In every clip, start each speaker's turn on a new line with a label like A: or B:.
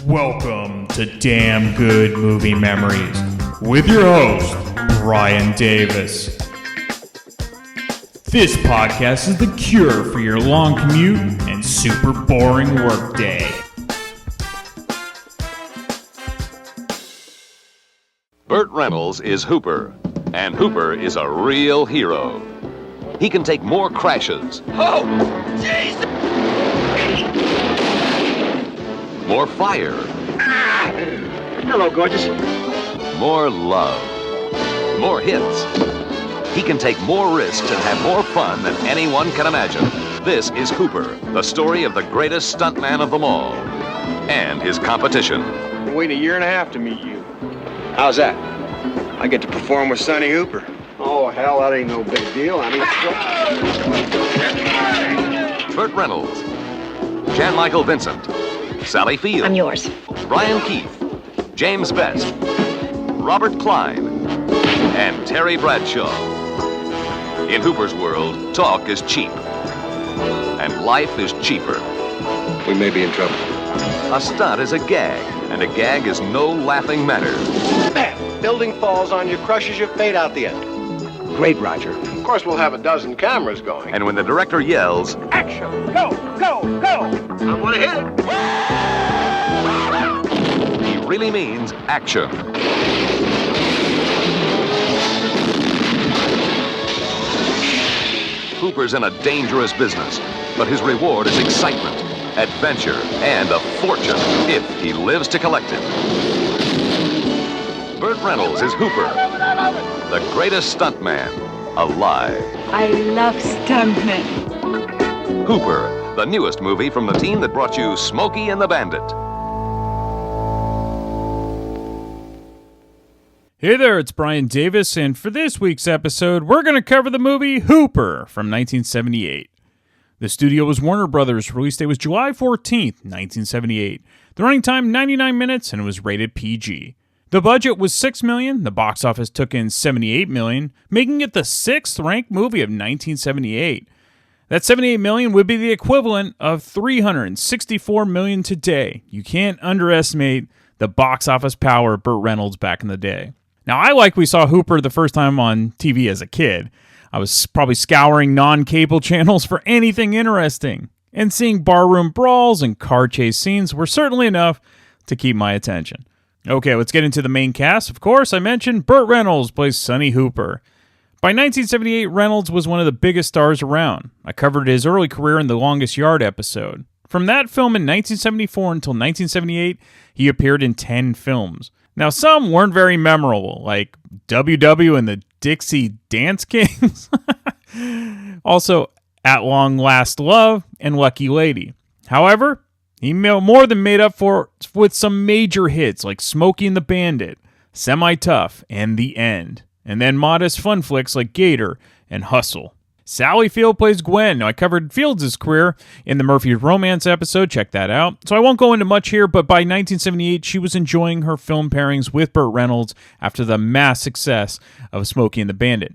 A: Welcome to Damn Good Movie Memories with your host, Brian Davis. This podcast is the cure for your long commute and super boring workday.
B: Burt Reynolds is Hooper, and Hooper is a real hero. He can take more crashes.
C: Oh, jeez!
B: More fire.
C: Ah! Hello, gorgeous.
B: More love. More hits. He can take more risks and have more fun than anyone can imagine. This is Hooper, the story of the greatest stuntman of them all, and his competition.
D: I waited a year and a half to meet you. How's that? I get to perform with Sonny Hooper.
E: Oh, hell, that ain't no big deal. I mean...
B: Burt Reynolds, Jan-Michael Vincent, Sally Field.
F: I'm yours.
B: Brian Keith, James Best, Robert Klein, and Terry Bradshaw. In Hooper's world, talk is cheap, and life is cheaper.
D: We may be in trouble.
B: A stunt is a gag, and a gag is no laughing matter.
D: Bam! Building falls on you, crushes you, fade out the end. Great, Roger. Of course, we'll have a dozen cameras going.
B: And when the director yells,
D: Action! Go! Go! Go! I want to hit it!
B: he really means action. Hooper's in a dangerous business, but his reward is excitement, adventure, and a fortune if he lives to collect it. Burt Reynolds is Hooper, the greatest stuntman alive.
F: I love stuntmen.
B: Hooper, the newest movie from the team that brought you Smokey and the Bandit.
A: Hey there, it's Brian Davis, and for this week's episode, we're going to cover the movie Hooper from 1978. The studio was Warner Brothers. Release date was July 14th, 1978. The running time, 99 minutes, and it was rated PG. The budget was $6 million. The box office took in $78 million, making it the 6th-ranked movie of 1978. That $78 million would be the equivalent of $364 million today. You can't underestimate the box office power of Burt Reynolds back in the day. Now, I we saw Hooper the first time on TV as a kid. I was probably scouring non-cable channels for anything interesting, and seeing barroom brawls and car chase scenes were certainly enough to keep my attention. Okay, let's get into the main cast. Of course, I mentioned Burt Reynolds plays Sonny Hooper. By 1978, Reynolds was one of the biggest stars around. I covered his early career in the Longest Yard episode. From that film in 1974 until 1978, he appeared in 10 films. Now, some weren't very memorable, like WW and the Dixie Dance Kings. Also, At Long Last Love and Lucky Lady. However, he more than made up for with some major hits like Smokey and the Bandit, Semi-Tough, and The End. And then modest fun flicks like Gator and Hustle. Sally Field plays Gwen. Now, I covered Fields' career in the Murphy's Romance episode. Check that out. So I won't go into much here, but by 1978, she was enjoying her film pairings with Burt Reynolds after the mass success of Smokey and the Bandit.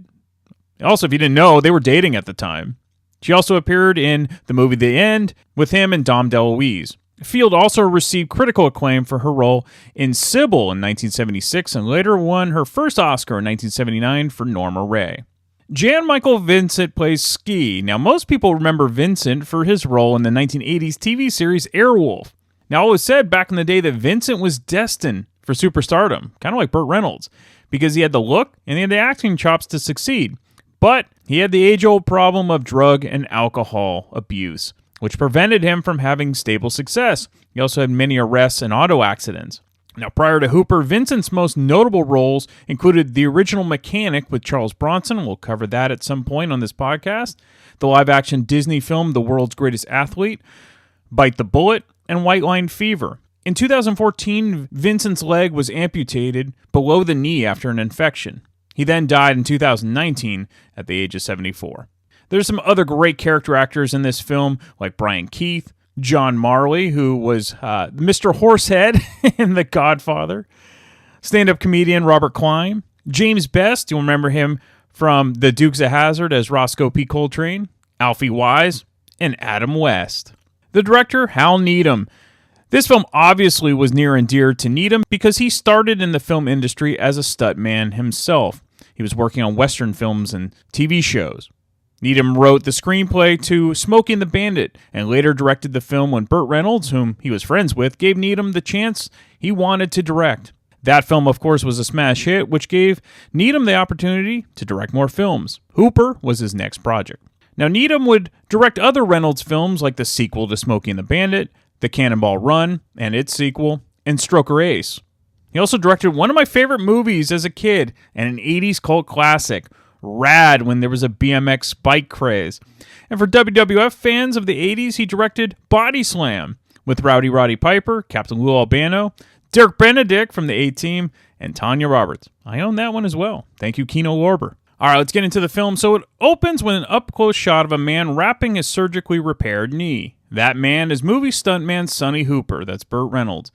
A: Also, if you didn't know, they were dating at the time. She also appeared in the movie The End with him and Dom DeLuise. Field also received critical acclaim for her role in Sybil in 1976 and later won her first Oscar in 1979 for Norma Ray. Jan-Michael Vincent plays Ski. Now, most people remember Vincent for his role in the 1980s TV series Airwolf. Now, it was said back in the day that Vincent was destined for superstardom, kind of like Burt Reynolds, because he had the look and he had the acting chops to succeed. But he had the age-old problem of drug and alcohol abuse, which prevented him from having stable success. He also had many arrests and auto accidents. Now, prior to Hooper, Vincent's most notable roles included the original Mechanic with Charles Bronson. We'll cover that at some point on this podcast. The live-action Disney film The World's Greatest Athlete, Bite the Bullet, and White Line Fever. In 2014, Vincent's leg was amputated below the knee after an infection. He then died in 2019 at the age of 74. There's some other great character actors in this film, like Brian Keith, John Marley, who was Mr. Horsehead in The Godfather, stand-up comedian Robert Klein, James Best, you'll remember him from The Dukes of Hazzard as Roscoe P. Coltrane, Alfie Wise, and Adam West. The director, Hal Needham. This film obviously was near and dear to Needham because he started in the film industry as a stuntman himself. He was working on Western films and TV shows. Needham wrote the screenplay to Smokey and the Bandit and later directed the film when Burt Reynolds, whom he was friends with, gave Needham the chance he wanted to direct. That film, of course, was a smash hit, which gave Needham the opportunity to direct more films. Hooper was his next project. Now, Needham would direct other Reynolds films like the sequel to Smokey and the Bandit, The Cannonball Run, and its sequel, and Stroker Ace. He also directed one of my favorite movies as a kid and an 80s cult classic, Rad, when there was a BMX bike craze. And for WWF fans of the 80s, he directed Body Slam with Rowdy Roddy Piper, Captain Lou Albano, Derek Benedict from the A-Team, and Tanya Roberts. I own that one as well. Thank you, Kino Lorber. All right, let's get into the film. So it opens with an up-close shot of a man wrapping his surgically repaired knee. That man is movie stuntman Sonny Hooper. That's Burt Reynolds.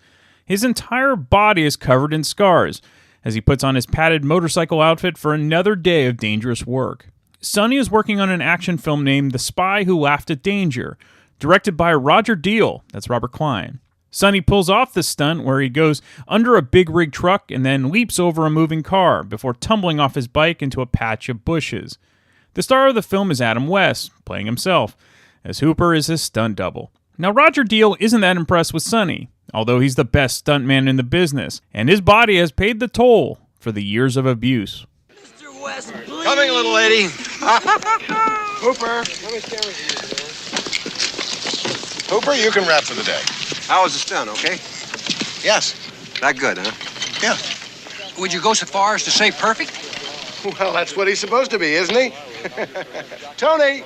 A: His entire body is covered in scars as he puts on his padded motorcycle outfit for another day of dangerous work. Sonny is working on an action film named The Spy Who Laughed at Danger, directed by Roger Deal. That's Robert Klein. Sonny pulls off the stunt where he goes under a big rig truck and then leaps over a moving car before tumbling off his bike into a patch of bushes. The star of the film is Adam West, playing himself, as Hooper is his stunt double. Now, Roger Deal isn't that impressed with Sonny, although he's the best stuntman in the business, and his body has paid the toll for the years of abuse.
C: Mr. West, please.
D: Coming, little lady. Hooper, let me stand with you. Hooper, you can wrap for the day.
E: How was the stunt, okay?
D: Yes.
E: That good, huh?
D: Yeah.
G: Would you go so far as to say perfect?
D: Well, that's what he's supposed to be, isn't he? Tony!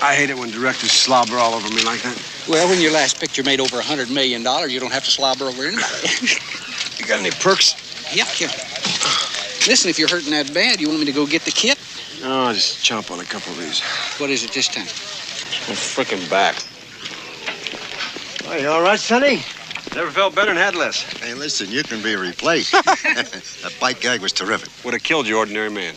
E: I hate it when directors slobber all over me like that.
G: Well, when your last picture made over $100 million, you don't have to slobber over anybody.
E: You got any perks?
G: Yep. Listen, if you're hurting that bad, you want me to go get the kit?
E: No, I'll just chomp on a couple of these.
G: What is it this time?
E: My frickin' back.
C: Are you all right, Sonny?
E: Never felt better and had less.
H: Hey, listen, you can be replaced. That bite gag was terrific.
E: Would have killed your ordinary man.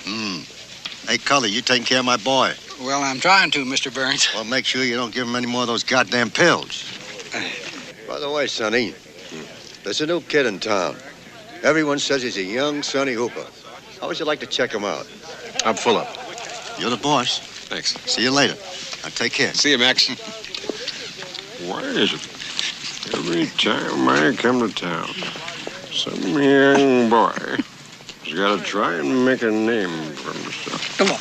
H: Hey, Cully, you taking care of my boy?
G: Well, I'm trying to, Mr. Burns.
H: Well, make sure you don't give him any more of those goddamn pills.
I: By the way, Sonny, there's a new kid in town. Everyone says he's a young Sonny Hooper. How would you like to check him out?
E: I'm full up.
H: You're the boss.
E: Thanks.
H: See you later. Now, take care.
E: See you, Max.
J: Why is it every time I come to town, some young boy has got to try and make a name for himself?
G: Come on,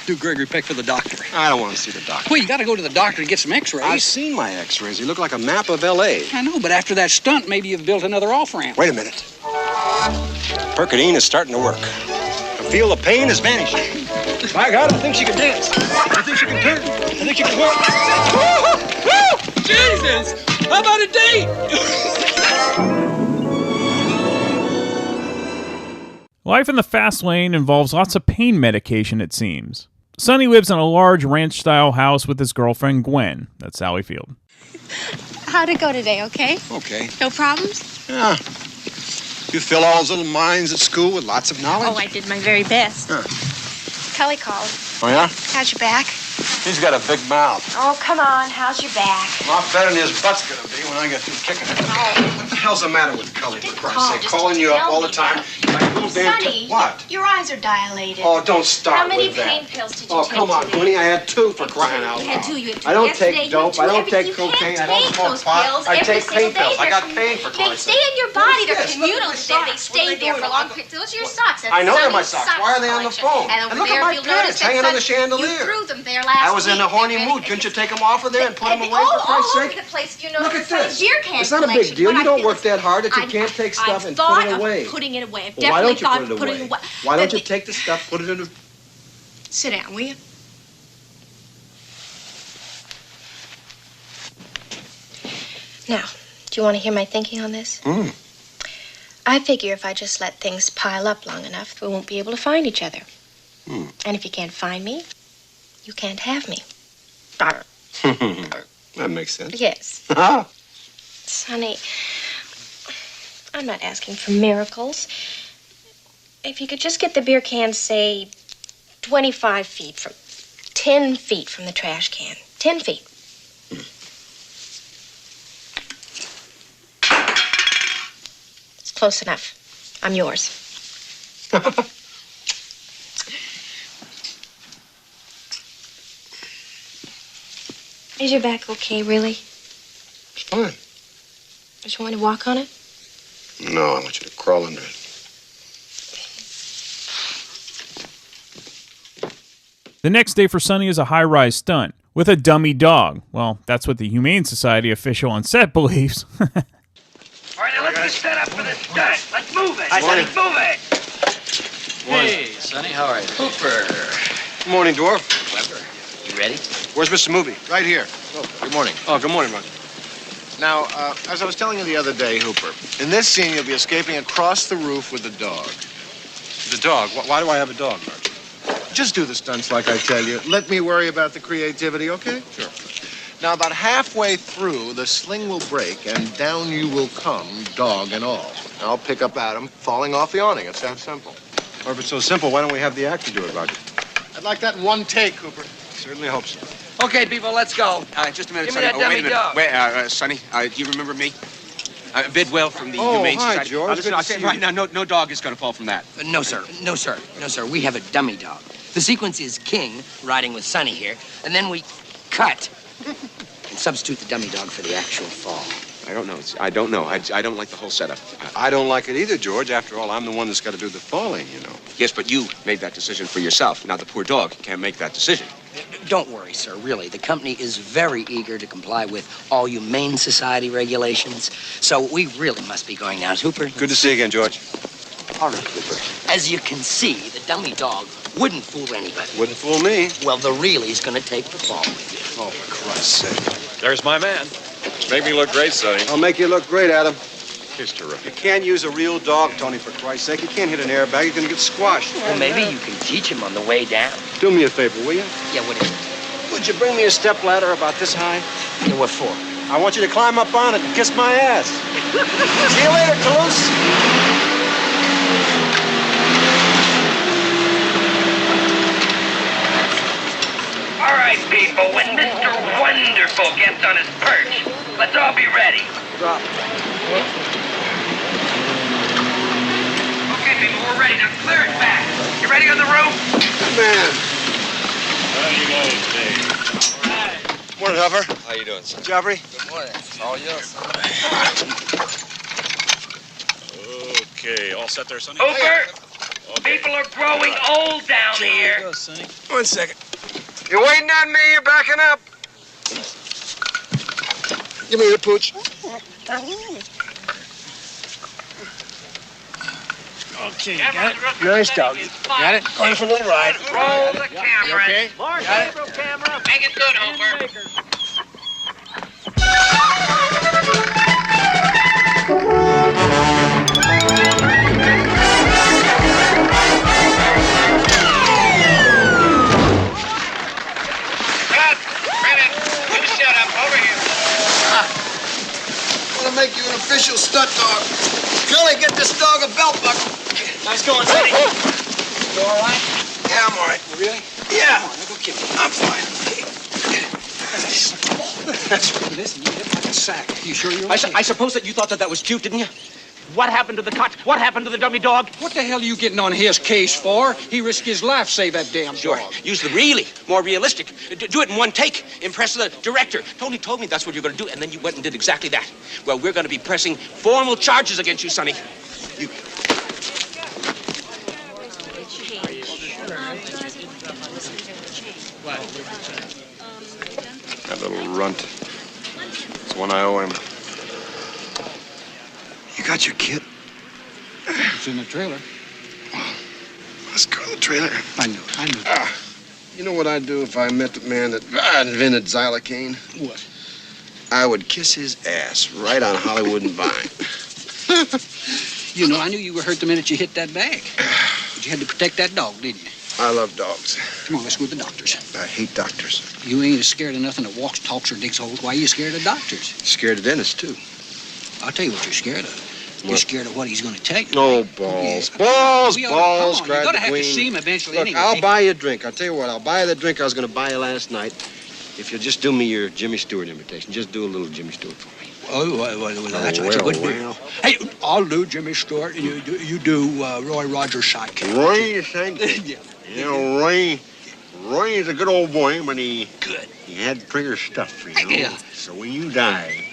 G: do Gregory Peck for the doctor.
E: I don't want to see the doctor.
G: Well, you got to go to the doctor to get some x-rays.
E: I've seen my x-rays. He looked like a map of L.A.
G: I know, but after that stunt, maybe you've built another off-ramp.
E: Wait a minute. Percodine is starting to work. I feel the pain is vanishing. My God, I think she can dance. I think she can turn. I think she can work.
G: Jesus! How about a date?
A: Life in the fast lane involves lots of pain medication, it seems. Sonny lives in a large ranch-style house with his girlfriend, Gwen. That's Sally Field.
K: How'd it go today, okay?
E: Okay.
K: No problems?
E: Yeah. You fill all those little minds at school with lots of knowledge?
K: Oh, I did my very best.
E: Huh.
K: Kelly called.
E: Oh, yeah?
K: How's your back?
E: He's got a big mouth.
K: Oh, come on. How's your back?
E: A lot better than his butt's gonna be when I get through kicking it.
K: Oh.
E: What the hell's the matter with Cully, for Christ's sake?
K: just
E: Calling you up
K: tell
E: all the
K: me
E: time. Like a little damn
K: Sonny,
E: What?
K: your eyes are dilated.
E: Oh, don't start
K: How many
E: with that.
K: pain pills did you
E: Oh,
K: take
E: come on,
K: today?
E: Gwynnie. I had 2 for crying out
K: You had
E: loud.
K: 2. You had 2
E: I don't
K: yesterday.
E: take
K: You
E: dope.
K: had
E: I don't
K: 2
E: take
K: You
E: cocaine. I
K: can't
E: don't
K: take
E: smoke
K: those
E: pot.
K: pills
E: I
K: every
E: take
K: single
E: pain
K: day.
E: pills. I got
K: They're
E: pain for
K: They
E: Christ's
K: stay
E: sake.
K: in your body.
E: What
K: They're
E: is this?
K: communal.
E: Look at my
K: They
E: socks. What are
K: stay
E: they
K: there
E: doing?
K: for long periods. Those are your socks. That's
E: I know they're my
K: Sonny's
E: socks.
K: sock
E: Why are they on the
K: collection.
E: phone?
K: And over
E: And look at
K: there,
E: my
K: if you'll notice
E: pants
K: that
E: hanging on the
K: Sonny-
E: chandelier.
K: You threw them there last
E: I was in a
K: week.
E: horny
K: They're
E: mood.
K: ready-
E: Couldn't you take them off of there and put them
K: And
E: away, for Christ's
K: all over
E: sake?
K: the place. If you
E: Look
K: notice
E: at
K: Sonny's
E: this.
K: beer can
E: It's not a big
K: collection.
E: deal.
K: What
E: You
K: I
E: don't
K: feel
E: work
K: is-
E: that hard that you
K: I've-
E: can't take stuff
K: I've
E: and
K: thought
E: put it
K: of
E: away.
K: putting it away. I've
E: Well, why
K: definitely
E: don't you
K: thought
E: put it
K: of putting
E: away?
K: it away.
E: Why don't you
K: But
E: take the stuff, put it in a...
K: Sit down, will you? Now, do you want to hear my thinking on this? I figure if I just let things pile up long enough, we won't be able to find each other. And if you can't find me, you can't have me.
E: That makes sense.
K: Yes. Sonny, I'm not asking for miracles. If you could just get the beer can, say, 25 feet from... 10 feet from the trash can. 10 feet. Close enough. I'm yours. Is your back okay, really?
J: It's fine.
K: Don't you want to walk on it?
J: No, I want you to crawl under it.
A: The next day for Sonny is a high-rise stunt with a dummy dog. Well, that's what the Humane Society official on set believes.
C: All right, now let's get set up for this stunt. Let's move it.
D: Morning.
C: Let's move it.
G: Hey, Sonny, how are you?
D: Hooper. Good morning, Dwarf.
G: Clever. You ready?
D: Where's Mr. Movie?
H: Right here. Oh, good morning.
D: Oh, good morning, Roger.
H: Now, as I was telling you the other day, Hooper, in this scene, you'll be escaping across the roof with the dog.
D: The dog. Why do I have a dog, Roger?
H: Just do the stunts like I tell you. Let me worry about the creativity, okay?
D: Sure.
H: Now, about halfway through, the sling will break, and down you will come, dog and all. I'll pick up Adam falling off the awning. It's that simple.
D: Or if it's so simple, why don't we have the actor do it, Roger?
H: I'd like that in one take, Hooper.
D: Certainly hope so.
L: Okay, people, let's go. Just a minute,
C: Give me
L: Sonny.
C: that
L: Wait a
C: dummy
L: minute.
C: dog.
L: Wait, Sonny, do you remember me? Bidwell from the
D: Oh,
L: Humane
D: hi,
L: Society.
D: George.
L: Listen,
D: Good
L: I'll
D: to
L: tell you
D: see
L: right
D: you.
L: now, no dog is going to fall from that.
G: No, sir. No, sir. No, sir. We have a dummy dog. The sequence is King riding with Sonny here, and then we cut and substitute the dummy dog for the actual fall.
L: I don't know. I don't know. I don't like the whole setup.
D: I don't like it either, George. After all, I'm the one that's got to do the falling, you know.
L: Yes, but you made that decision for yourself. Now the poor dog can't make that decision.
G: Don't worry, sir. Really, the company is very eager to comply with all Humane Society regulations, so we really must be going now. Hooper.
D: Good to see you again, George.
G: All right, Hooper. As you can see, the dummy dog wouldn't fool anybody.
D: Wouldn't fool me.
G: Well, the really's gonna take the fall with you.
D: Oh, for Christ's sake.
J: There's my man. Make me look great, Sonny.
D: I'll make you look great, Adam.
J: He's terrific.
D: You can't use a real dog, Tony, for Christ's sake. You can't hit an airbag. You're going to get squashed.
G: Well, maybe you can teach him on the way down.
D: Do me a favor, will you?
G: Yeah, what is it?
D: Would you bring me a step ladder about this high?
G: Yeah, what for?
D: I want you to climb up on it and kiss my ass. See you later, Toulouse.
C: All right, people, when Mr. Wonderful gets on his perch, let's all be ready.
D: Drop.
C: Okay, people, we're ready. Now clear it back. You ready on the roof?
D: Man.
J: How you guys doing?
D: Morning, Huffer.
J: How you doing, son?
D: Joffrey.
J: Good morning. It's all yours. Okay, all set there, Sonny?
C: Hooper,
J: Okay.
C: people are growing old down here.
D: One second. You're waiting on me. You're backing up. Give me the pooch.
C: Okay, got it?
D: Nice dog.
C: Got it?
D: Going for a little ride.
C: Roll the camera.
D: okay?
C: More camera. Make it good, Hooper. Cut! Credit! You shut up. Over here.
H: I want to make you an official stunt dog. Kelly, get this dog a belt buckle.
C: Nice going, Sonny.
H: You all right? Yeah, I'm all right.
G: Really?
H: Yeah.
G: Come on, go kick it.
H: I'm fine.
G: Listen, you hit like a sack. You sure you're
L: I suppose that you thought that was cute, didn't you? What happened to the cut? What happened to the dummy dog?
M: What the hell are you getting on his case for? He risked his life to save that damn
L: Sure.
M: dog.
L: Use the really more realistic. Do it in one take. Impress the director. Tony told me that's what you're going to do, and then you went and did exactly that. Well, we're going to be pressing formal charges against you, Sonny. You.
D: That little runt. It's one I owe him. You got your kit?
M: It's in the trailer.
D: Let's go to the trailer.
M: I knew.
D: You know what I'd do if I met the man that invented xylocaine?
M: What?
D: I would kiss his ass right on Hollywood and Vine.
M: You know, I knew you were hurt the minute you hit that bag. But you had to protect that dog, didn't you?
D: I love dogs.
M: Come on, let's go to the doctors.
D: I hate doctors.
M: You ain't as scared of nothing that walks, talks, or digs holes. Why are you scared of doctors?
D: Scared of dentists, too.
M: I'll tell you what you're scared of. You're
D: What?
M: scared of what he's going to take.
D: Oh, balls. Balls,
M: We oughta-
D: balls,
M: come on,
D: cried
M: you're going to
D: the
M: have
D: queen.
M: to see him eventually
D: Look,
M: anyway.
D: I'll buy you a drink. I'll tell you what, I'll buy you the drink I was going to buy you last night if you'll just do me your Jimmy Stewart imitation. Just do a little Jimmy Stewart for me.
M: Well, that's a good deal. Hey, I'll do Jimmy Stewart, and you do Roy Rogers' sidekick.
J: Roy, sidekick?
M: Yeah.
J: You know, Roy is a good old boy, but he had trigger stuff, you know.
M: Yeah.
J: So when you die,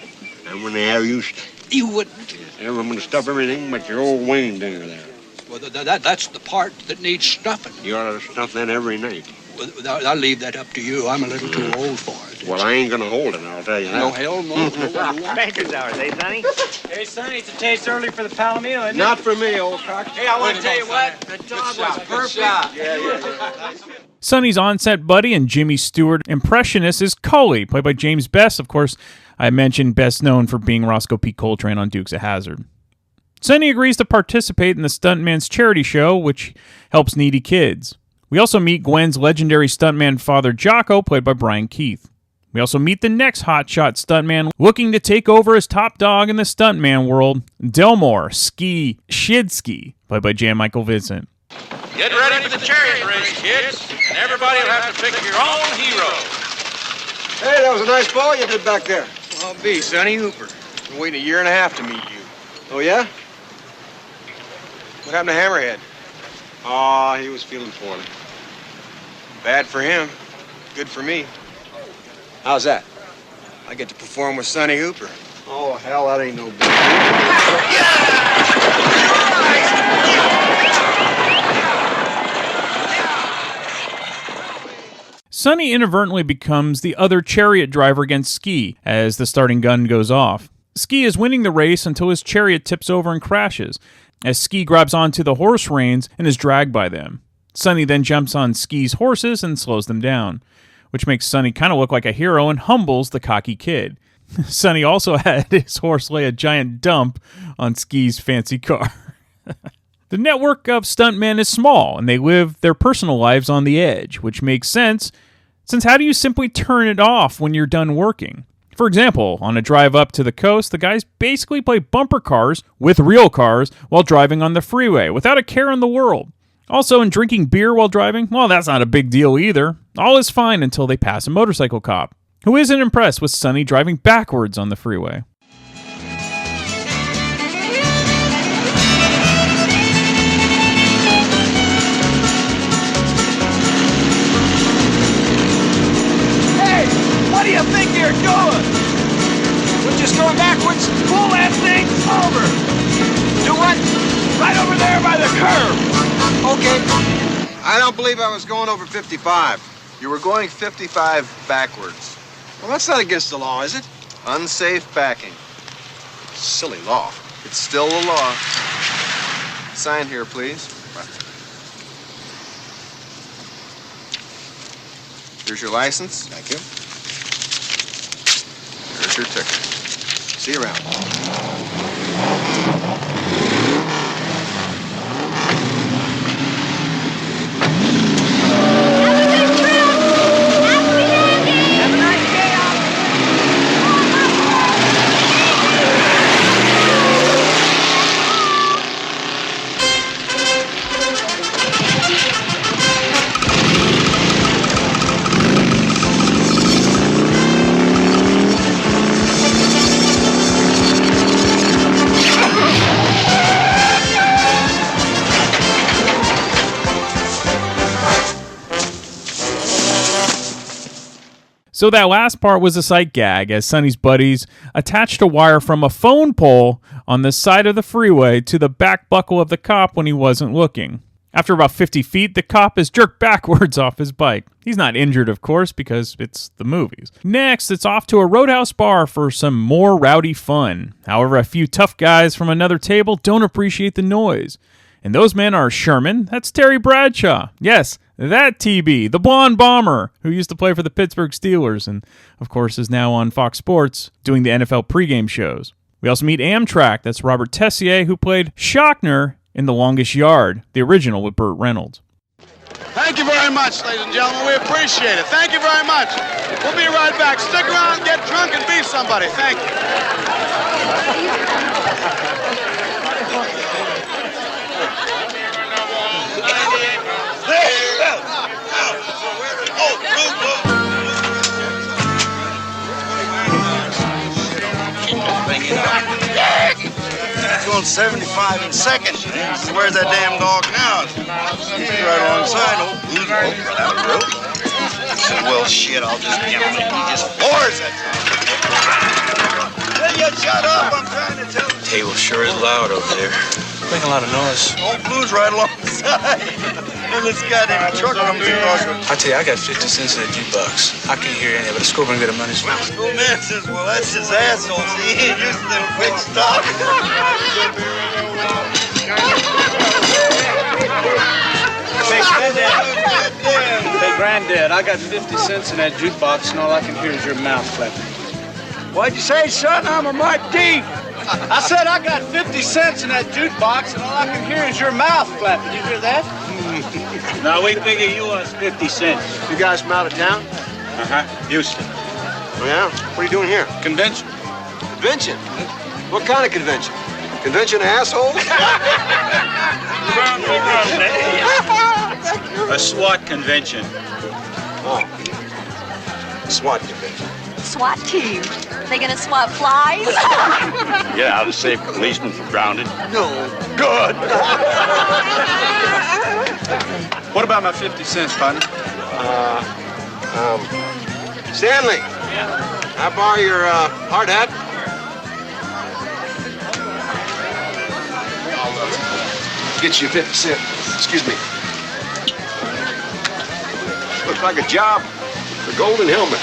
J: I'm going to have you...
M: You wouldn't.
J: I'm going to stuff everything but your old Wayne dinner there.
M: Well, that's the part that needs stuffing.
J: You ought to stuff that every night.
M: Well, I'll leave that up to you. I'm a little too old for it.
J: Well, I ain't going to hold it, I'll tell you that.
M: No, hell no.
N: Banker's hours, eh, Sonny? Hey, Sonny, it's a taste early for the Palomino, isn't it?
J: Not for me, old cock.
N: Hey, I want to tell you what, the dog was perfect.
J: Yeah.
A: Sonny's on-set buddy and Jimmy Stewart impressionist is Cully, played by James Best. Of course, I mentioned best known for being Roscoe P. Coltrane on Dukes of Hazzard. Sonny agrees to participate in the stuntman's charity show, which helps needy kids. We also meet Gwen's legendary stuntman father Jocko, played by Brian Keith. We also meet the next hotshot stuntman looking to take over as top dog in the stuntman world, Delmore Ski Shidsky, played by Jan Michael Vincent.
O: Get ready for the chariot race, kids, and everybody will have to pick your own hero.
H: Hey, that was a nice ball you did back there.
D: I'll be Sonny Hooper. Been waiting 1.5 years to meet you.
H: Oh, yeah?
D: What happened to Hammerhead?
H: Oh, he was feeling poorly.
D: Bad for him. Good for me.
H: How's that?
D: I get to perform with Sonny Hooper.
H: Oh, hell, that ain't no big
A: Sonny inadvertently becomes the other chariot driver against Ski as the starting gun goes off. Ski is winning the race until his chariot tips over and crashes, as Ski grabs onto the horse reins and is dragged by them. Sonny then jumps on Ski's horses and slows them down, which makes Sonny kind of look like a hero and humbles the cocky kid. Sonny also had his horse lay a giant dump on Ski's fancy car. The network of stuntmen is small, and they live their personal lives on the edge, which makes sense, since how do you simply turn it off when you're done working? For example, on a drive up to the coast, the guys basically play bumper cars with real cars while driving on the freeway, without a care in the world. Also, in drinking beer while driving, well, that's not a big deal either. All is fine until they pass a motorcycle cop, who isn't impressed with Sonny driving backwards on the freeway.
O: Hey, what do you think you're doing? We're just going backwards. Pull that thing over. Do what? Right over there by the curb.
H: Okay. I don't believe I was going over 55.
D: You were going 55 backwards.
H: Well, that's not against the law, is it?
D: Unsafe backing.
H: Silly law.
D: It's still the law. Sign here, please. Here's your license.
H: Thank you.
D: Here's your ticket.
H: See you around.
A: So that last part was a sight gag, as Sonny's buddies attached a wire from a phone pole on the side of the freeway to the back buckle of the cop when he wasn't looking. After about 50 feet, the cop is jerked backwards off his bike. He's not injured, of course, because it's the movies. Next, it's off to a roadhouse bar for some more rowdy fun. However, a few tough guys from another table don't appreciate the noise. And those men are Sherman, that's Terry Bradshaw. Yes, that TB, the blonde bomber, who used to play for the Pittsburgh Steelers and, of course, is now on Fox Sports doing the NFL pregame shows. We also meet Amtrak, that's Robert Tessier, who played Shockner in The Longest Yard, the original with Burt Reynolds.
O: Thank you very much, ladies and gentlemen. We appreciate it. Thank you very much. We'll be right back. Stick around, get drunk, and be somebody. Thank you.
P: thing, you know. Going 75 in second. Where's that damn dog now? He's right alongside old Blues over that road. He said, well, shit, I'll just get him. He just floors that time. Will you shut up? I'm trying to tell you.
Q: The table sure is loud over there. Making a lot of noise.
P: Old Blues right alongside. And this goddamn truck comes across.
Q: I tell you, I got 50 cents in a jukebox. I can't hear any of it. Let's go over and get a money's worth.
P: The old man says, well, that's his asshole. See, he ain't used to them quick stop.
N: Hey, Granddad, I got 50 cents in that jukebox, and all I can hear is your mouth clapping. What'd you say, son? I'm a Mike D. I said I got 50 cents in that jukebox, and all I can hear is your mouth clapping. You hear that?
R: Now, we figure you owe us 50 cents.
D: You guys from out of town?
R: Uh-huh. Houston.
D: Oh, yeah? What are you doing here?
R: Convention.
D: Convention? What kind of convention? Convention of assholes?
R: A SWAT convention.
D: Oh. SWAT convention.
F: SWAT team. They gonna swat flies?
R: Get out and save policemen from drowning.
D: No. Good.
N: What about my 50 cents, partner?
D: Stanley. I borrow your hard hat? Get you 50 cents. Excuse me. Looks like a job. The golden helmet.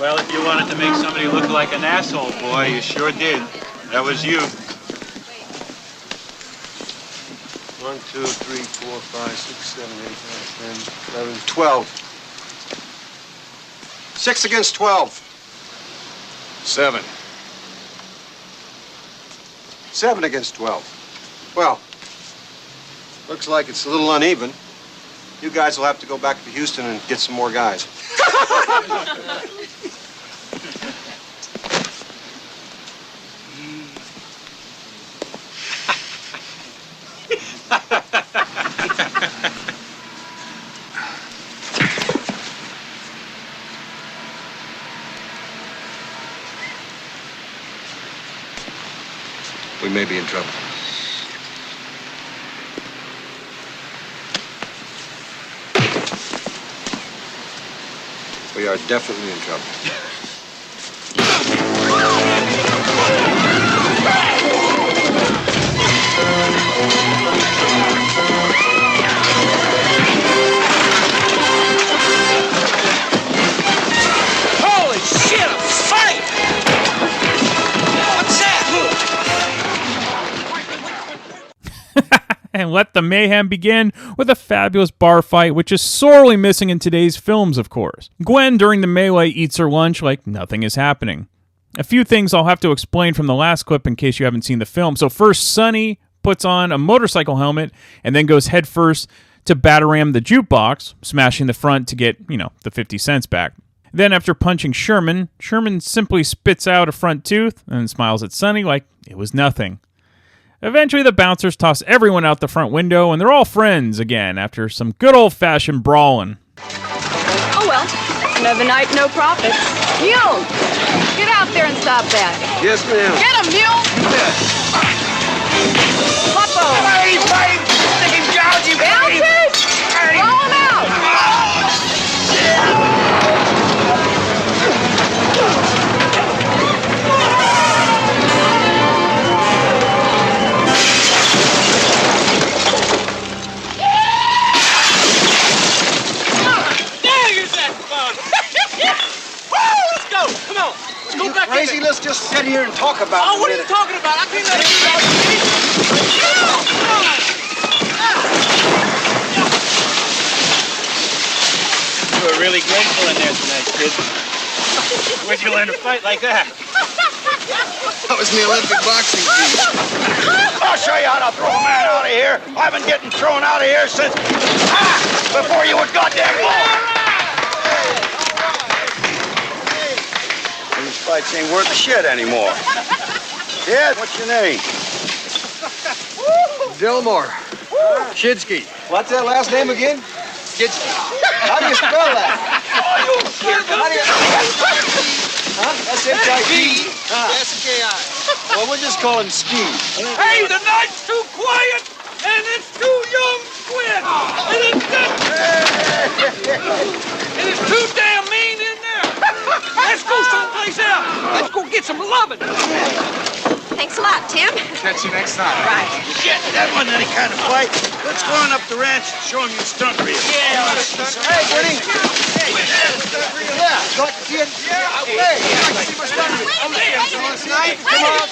R: Well, if you wanted to make somebody look like an asshole, boy, you sure did. That was you.
D: 1, 2, 3, 4, 5, 6, 7, 8, 9, 10, 11, 12. 6 against 12. 7. 7 against 12. Well, looks like it's a little uneven. You guys will have to go back to Houston and get some more guys. We may be in trouble. We are definitely in trouble.
O: Holy shit, a fight! What's that?
A: And let the mayhem begin with a fabulous bar fight, which is sorely missing in today's films, of course. Gwen, during the melee, eats her lunch like nothing is happening. A few things I'll have to explain from the last clip in case you haven't seen the film. So first, Sonny puts on a motorcycle helmet and then goes headfirst to batter-ram the jukebox, smashing the front to get, the 50 cents back. Then after punching Sherman simply spits out a front tooth and smiles at Sonny like it was nothing. Eventually, the bouncers toss everyone out the front window, and they're all friends again after some good old-fashioned brawling.
F: Oh well, another night, no profit. Mule, get out there and stop that.
D: Yes, ma'am.
F: Get him, Mule. Puppo.
O: Hey, fight! Sticking gougy, baby!
F: Bouncers, roll him out.
O: Let's go! Come on! Let's go back
D: Crazy, let's just sit here and talk about it.
O: Oh, what are you talking about? I can't let you You were really grateful in there tonight, kid. Where'd you learn to fight like that?
P: That was the Olympic boxing team.
O: I'll show you how to throw a man out of here. I've been getting thrown out of here since before you were goddamn born.
P: These fights ain't worth a shit anymore. Kid, what's your name?
E: Dillmore. Shidsky.
D: What's that last name again?
E: Shidsky.
D: How do you spell that?
O: Oh, you kid!
D: Huh? S-H-I-D?
P: S-K-I.
D: Well, we'll just call him Ski.
O: Hey, the night's too quiet, and it's too young squid. And it's too damn mean in there. Let's go someplace else. Let's go get some loving.
F: Thanks a lot, Tim.
Q: Catch you next time.
F: Right.
O: Shit, that wasn't any kind of fight. Let's go on up the ranch and show him your stunt reel.
D: Yeah. Hey, Woody. Yeah, got the kid. Yeah, hey, I'd like to see my stunt reel. I'm there. You want to see it? Come on.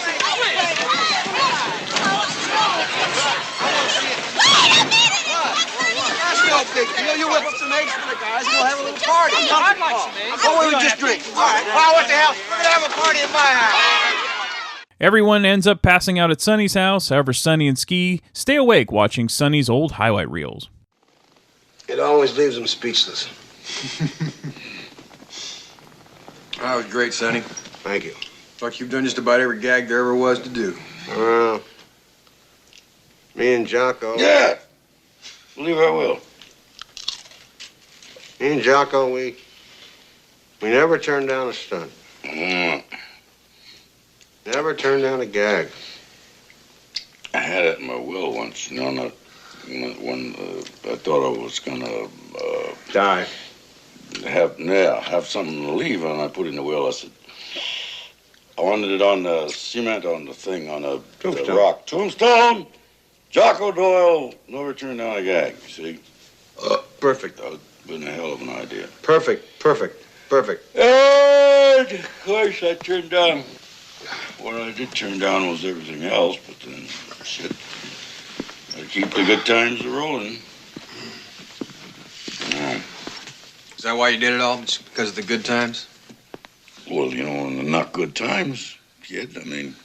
D: That's no big deal. You whip up some eggs for the guys and we'll have a little party.
O: I'd like some eggs.
D: Oh, we'll just drink. All right. Oh, what the hell? We're going to have a party at my house.
A: Everyone ends up passing out at Sonny's house. However, Sonny and Ski stay awake watching Sonny's old highlight reels.
D: It always leaves them speechless.
E: That was great, Sonny.
D: Thank you.
E: Like you've done just about every gag there ever was to do.
D: Well, me and Jocko.
P: Yeah. Believe I will.
D: Me and Jocko, we never turned down a stunt. Never turned down a gag.
P: I had it in my will once, you know, when I thought I was gonna
D: Die.
P: have something to leave, and I put in the will. I said I wanted it on the cement on the thing on a rock tombstone. Jocko Doyle never turned down a gag. You see?
D: Perfect.
P: That would have been a hell of an idea.
D: Perfect.
P: And of course, I turned down. What I did turn down was everything else, but then, shit, I keep the good times rolling. Yeah.
E: Is that why you did it all? Just because of the good times?
P: Well, you know, in the not good times, kid, I mean,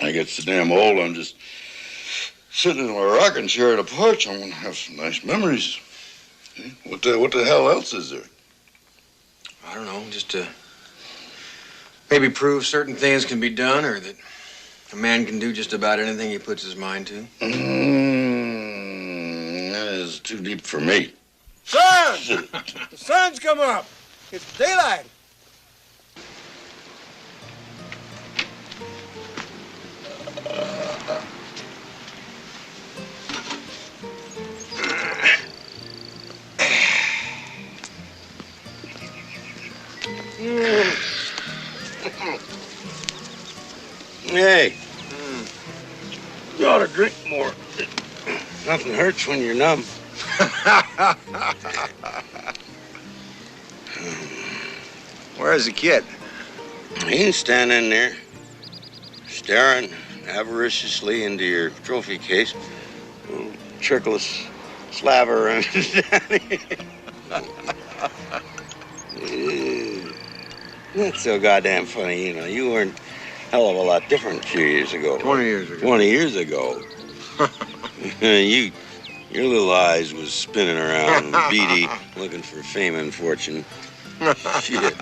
P: I get so damn old, I'm just sitting in my rocking chair at a porch. I want to have some nice memories. What the hell else is there?
E: I don't know, just to maybe prove certain things can be done, or that a man can do just about anything he puts his mind to.
P: That is too deep for me.
D: Sun! The sun's come up. It's daylight.
P: Hey, you ought to drink more. Nothing hurts when you're numb.
D: Where's the kid?
P: He's standing there, staring avariciously into your trophy case. A little trickless slaver and That's so goddamn funny, you know. You weren't a hell of a lot different a few years ago.
E: 20 years ago.
P: 20 years ago. Your little eyes was spinning around, beady, looking for fame and fortune. Shit.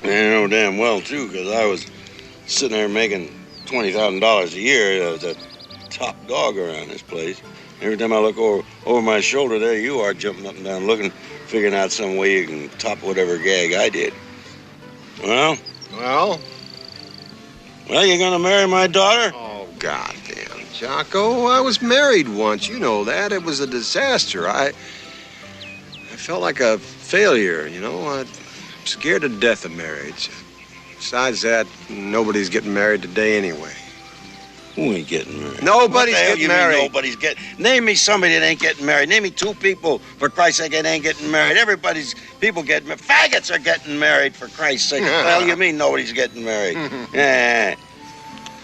P: And I know damn well, too, because I was sitting there making $20,000 a year as a top dog around this place. Every time I look over my shoulder, there you are, jumping up and down, looking, figuring out some way you can top whatever gag I did. Well, you gonna marry my daughter?
D: Oh, goddamn, Jocko. I was married once. You know that. It was a disaster. I felt like a failure, you know. I'm scared to death of marriage. Besides that, nobody's getting married today anyway.
P: Who ain't getting married?
D: Nobody's
P: What the hell
D: getting
P: you mean
D: married.
P: Nobody's getting. Name me somebody that ain't getting married. Name me two people, for Christ's sake, that ain't getting married. People getting married. Faggots are getting married, for Christ's sake. What the hell you mean nobody's getting married? Yeah.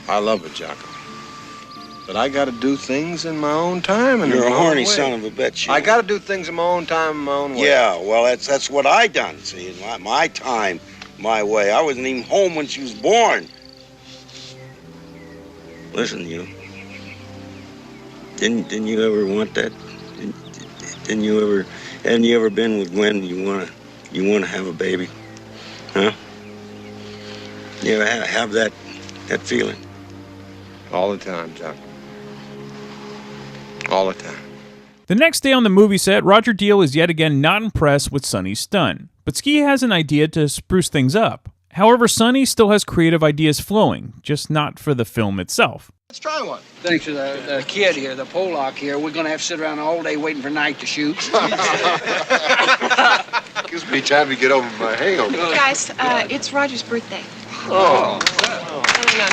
D: I love it, Jocko. But I got to do things in my own time and
P: You're
D: in
P: a
D: my own
P: horny
D: way.
P: son of a bitch.
D: I got to do things in my own time and my own way.
P: Yeah, well, that's what I done. See, my time my way. I wasn't even home when she was born. Listen, you. Didn't you ever want that? Haven't you ever been with Gwen? You wanna have a baby? Huh? You ever have that feeling?
H: All the time, Chuck. All the time.
A: The next day on the movie set, Roger Deal is yet again not impressed with Sonny's stunt, but Ski has an idea to spruce things up. However, Sonny still has creative ideas flowing, just not for the film itself.
M: Let's try one. Thanks to the kid here, the Pollock here, we're going to have to sit around all day waiting for night to shoot.
H: Gives me time to get over my hangover.
F: Guys, it's Roger's birthday.
H: Oh.
F: No.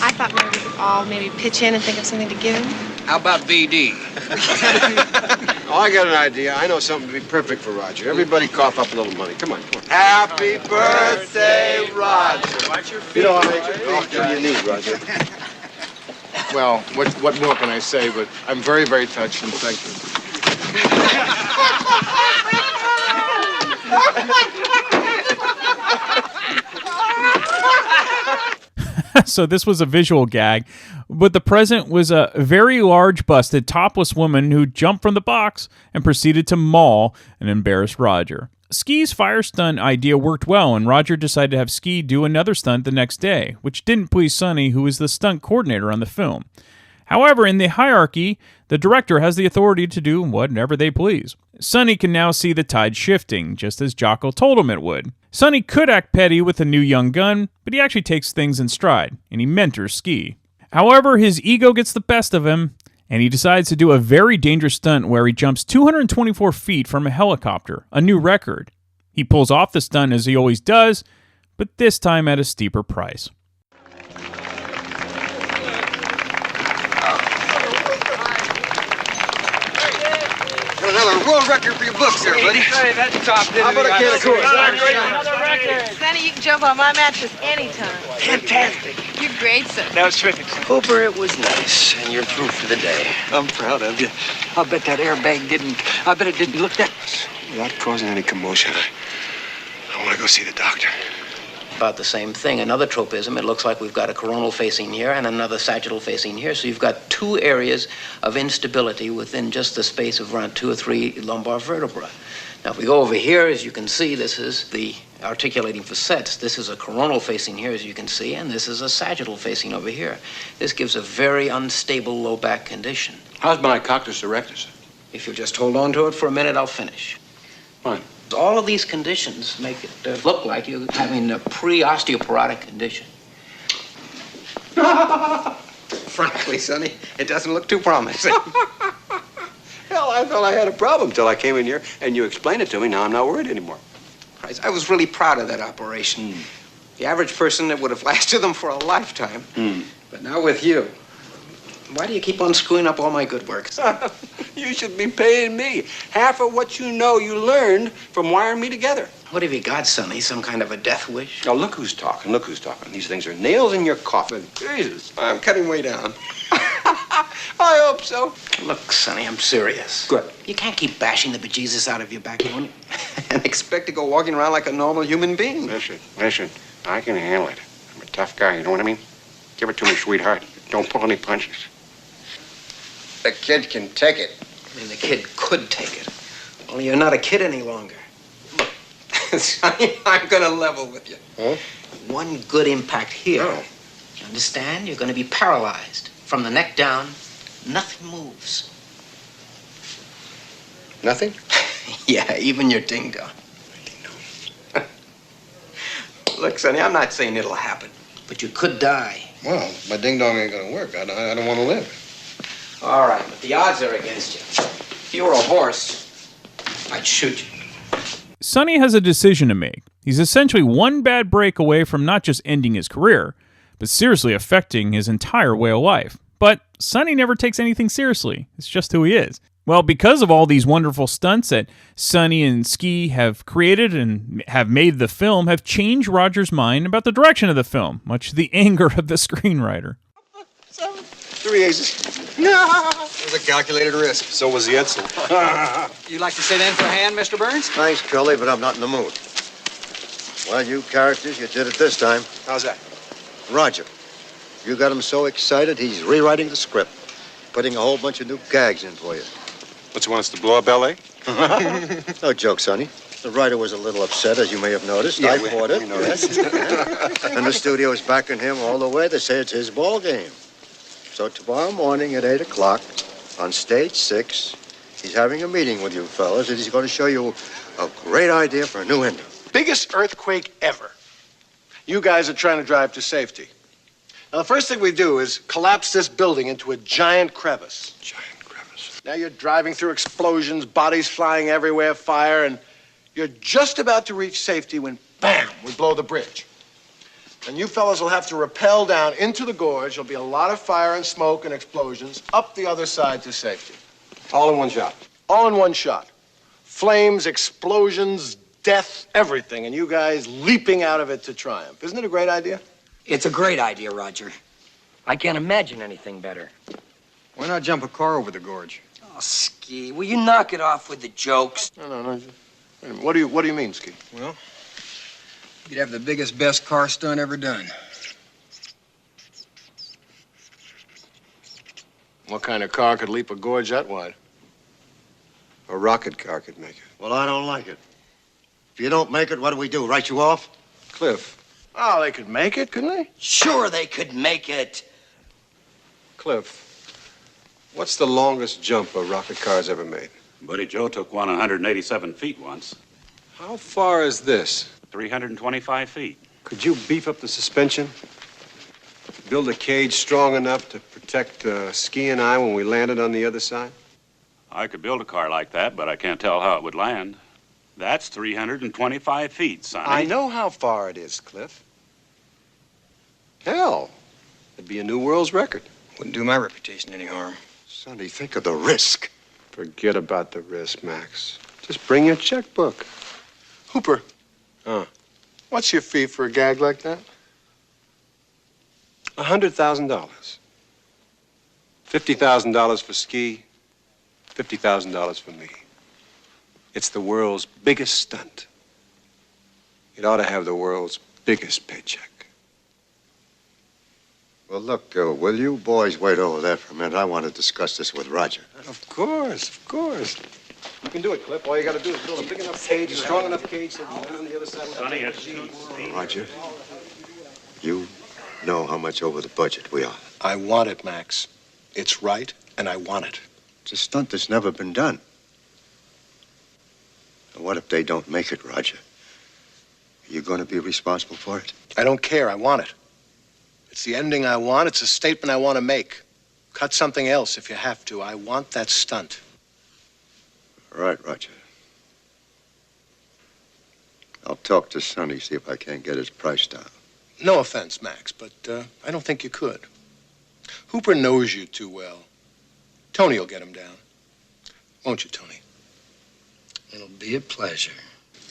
F: I thought maybe we could all pitch in and think of something to give him.
M: How about VD?
H: Oh, I got an idea. I know something to be perfect for Roger. Everybody cough up a little money. Come on. Happy birthday, Roger.
R: Watch your feet.
H: You know, I'll give you a need, Roger. Well, what more can I say? But I'm very, very touched, and thank you.
A: So this was a visual gag, but the present was a very large busted topless woman who jumped from the box and proceeded to maul and embarrass Roger. Ski's fire stunt idea worked well, and Roger decided to have Ski do another stunt the next day, which didn't please Sonny, who was the stunt coordinator on the film. However, in the hierarchy, the director has the authority to do whatever they please. Sonny can now see the tide shifting, just as Jocko told him it would. Sonny could act petty with a new young gun, but he actually takes things in stride, and he mentors Ski. However, his ego gets the best of him, and he decides to do a very dangerous stunt where he jumps 224 feet from a helicopter, a new record. He pulls off the stunt as he always does, but this time at a steeper price.
P: Another world record for your books there, buddy.
N: Hey, that's top.
P: How about a can of Coors?
F: Another record. Sonny, you can jump on my mattress anytime.
N: Fantastic.
F: You're great, son.
N: That was terrific.
G: Cooper, it was nice, and you're through for the day.
M: I'm proud of you. I bet that airbag didn't look that...
H: Without causing any commotion, I want to go see the doctor.
G: About the same thing. Another tropism, it looks like we've got a coronal facing here and another sagittal facing here. So you've got two areas of instability within just the space of around 2 or 3 lumbar vertebrae. Now, if we go over here, as you can see, this is the articulating facets. This is a coronal facing here, as you can see, and this is a sagittal facing over here. This gives a very unstable low back condition.
H: How's my coccyx erectus?
G: If you'll just hold on to it for a minute, I'll finish.
H: Fine.
G: All of these conditions make it look like you're having a pre-osteoporotic condition.
P: Frankly, Sonny, it doesn't look too promising.
H: Hell, I thought I had a problem till I came in here and you explained it to me. Now I'm not worried anymore.
P: I was really proud of that operation. The average person, it would have lasted them for a lifetime. But not with you.
G: Why do you keep on screwing up all my good work?
H: You should be paying me half of what you know you learned from wiring me together.
G: What have you got, Sonny? Some kind of a death wish?
H: Now, look who's talking. Look who's talking. These things are nails in your coffin. Jesus.
P: I'm cutting way down. I hope so.
G: Look, Sonny, I'm serious.
H: Good.
G: You can't keep bashing the bejesus out of your backbone.
P: And expect to go walking around like a normal human being.
J: Listen, I can handle it. I'm a tough guy, you know what I mean? Give it to me, sweetheart. Don't pull any punches.
P: The kid can take it.
G: I mean, the kid could take it. Only you're not a kid any longer.
P: Look, Sonny, I'm gonna level with you.
H: Huh?
G: One good impact here.
P: Oh.
G: You understand? You're going to be paralyzed. From the neck down, nothing moves.
H: Nothing?
G: Yeah, even your ding-dong.
P: Look, Sonny, I'm not saying it'll happen.
G: But you could die.
H: Well, my ding-dong ain't gonna work. I don't want to live.
G: All right, but the odds are against you. If you were a horse, I'd shoot you.
A: Sonny has a decision to make. He's essentially one bad break away from not just ending his career, but seriously affecting his entire way of life. But Sonny never takes anything seriously. It's just who he is. Well, because of all these wonderful stunts that Sonny and Ski have created and have made the film, have changed Roger's mind about the direction of the film, much to the anger of the screenwriter.
P: 3 aces. It was a calculated risk. So was the Edsel.
M: You like to sit in for a hand, Mr. Burns?
I: Thanks, Curly, but I'm not in the mood. Well, you characters, you did it this time.
H: How's that?
I: Roger. You got him so excited, he's rewriting the script, putting a whole bunch of new gags in for you.
H: What, you want us to blow up L.A.?
I: No joke, Sonny. The writer was a little upset, as you may have noticed. I caught it. And the studio's backing him all the way. They say it's his ball game. So tomorrow morning at 8 o'clock, on stage 6, he's having a meeting with you fellas, and he's going to show you a great idea for a new ending.
H: Biggest earthquake ever. You guys are trying to drive to safety. Now, the first thing we do is collapse this building into a giant crevice.
I: Giant crevice.
H: Now you're driving through explosions, bodies flying everywhere, fire, and you're just about to reach safety when, bam, we blow the bridge. And you fellas will have to rappel down into the gorge. There'll be a lot of fire and smoke and explosions up the other side to safety.
E: All in one shot.
H: All in one shot. Flames, explosions, death, everything, and you guys leaping out of it to triumph. Isn't it a great idea?
S: It's a great idea, Roger. I can't imagine anything better.
E: Why not jump a car over the gorge?
S: Oh, Ski, will you knock it off with the jokes?
H: No. Wait a minute. What do you mean, Ski?
E: Well, you'd have the biggest, best car stunt ever done.
H: What kind of car could leap a gorge that wide?
I: A rocket car could make it. Well, I don't like it. If you don't make it, what do we do? Write you off?
H: Cliff. Oh, they could make it, couldn't they?
S: Sure they could make it.
J: Cliff, what's the longest jump a rocket car's ever made?
T: Buddy Joe took one 187 feet once.
J: How far is this?
T: 325 feet.
J: Could you beef up the suspension? Build a cage strong enough to protect Ski and I when we landed on the other side?
T: I could build a car like that, but I can't tell how it would land. That's 325 feet, Sonny.
H: I know how far it is, Cliff.
J: Hell, it'd be a new world's record.
E: Wouldn't do my reputation any harm.
I: Sonny, think of the risk.
J: Forget about the risk, Max. Just bring your checkbook.
H: Hooper.
J: Huh?
H: What's your fee for a gag like that?
J: $100,000. $50,000 for Ski, $50,000 for me. It's the world's biggest stunt. It ought to have the world's biggest paycheck.
I: Well, look, will you boys wait over there for a minute? I want to discuss this with Roger.
J: Of course. You can do it, Cliff. All you got to do is build a big enough cage, a strong enough cage so you can land on the other side.
T: Sonny, it's
I: Roger, you know how much over the budget we are.
H: I want it, Max. It's right, and I want it.
I: It's a stunt that's never been done. And what if they don't make it, Roger? Are you going to be responsible for it?
H: I don't care. I want it. It's the ending I want. It's a statement I want to make. Cut something else if you have to. I want that stunt.
I: All right, Roger. I'll talk to Sonny, see if I can't get his price down.
H: No offense, Max, but I don't think you could. Hooper knows you too well. Tony will get him down. Won't you, Tony?
S: It'll be a pleasure.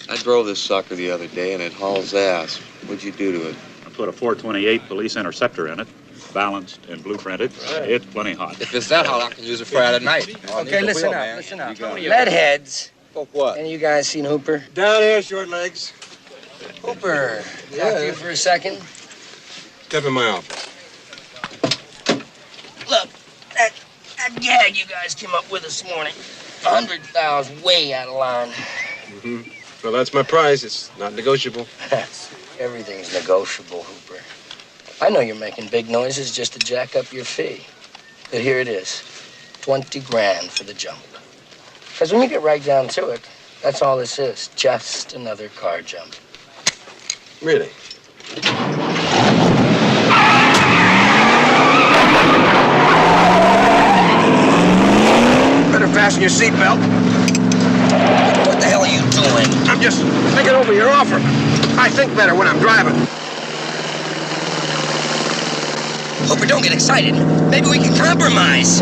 U: I drove this sucker the other day and it hauls ass. What'd you do to it?
T: I put a 428 police interceptor in it, balanced and blueprinted. It's plenty hot.
Q: If it's that hot, I can use it Friday night.
S: Okay, listen up. Leadheads.
Q: What?
S: Any of you guys seen Hooper?
E: Down here, short legs.
S: Hooper, talk to you for a second.
J: Step in my office.
S: Look, that gag you guys came up with this morning, 100,000 way out of line.
J: Mm-hmm. Well, that's my price. It's not negotiable.
S: Everything's negotiable, Hooper. I know you're making big noises just to jack up your fee. But here it is, 20 grand for the jump. Because when you get right down to it, that's all this is, just another car jump.
J: Really?
O: Better fasten your seatbelt.
S: What the hell are you doing?
O: I'm just thinking over your offer. I think better when I'm driving.
S: Hooper, don't get excited. Maybe we can compromise.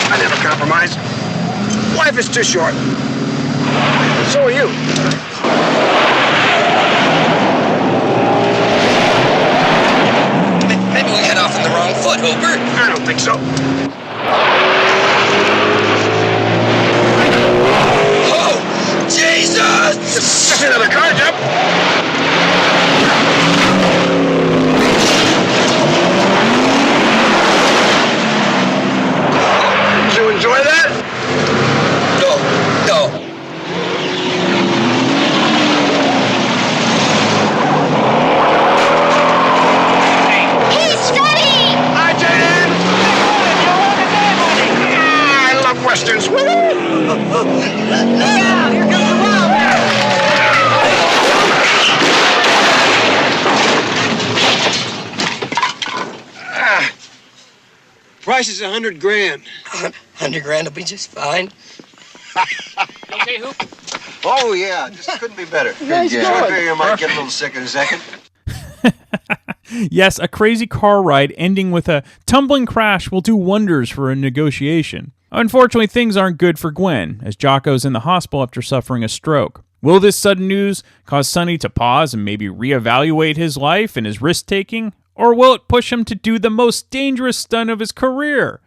O: I never compromise. Life is too short. So are you.
S: Maybe we got off on the wrong foot, Hooper.
O: I don't think so.
S: Oh, Jesus!
O: see another car jump. Did you enjoy that? No. Hey, Scotty! Hi, Jaden! I love westerns. Look out! Here comes the wildcat!
H: Price is $100 grand.
S: 100 grand will be just fine.
G: Okay, Hoop?
I: Oh, yeah. Just couldn't be better.
S: Nice
I: Yeah.
S: going.
I: You might get a little sick in a second.
A: Yes, a crazy car ride ending with a tumbling crash will do wonders for a negotiation. Unfortunately, things aren't good for Gwen, as Jocko's in the hospital after suffering a stroke. Will this sudden news cause Sonny to pause and maybe reevaluate his life and his risk-taking? Or will it push him to do the most dangerous stunt of his career?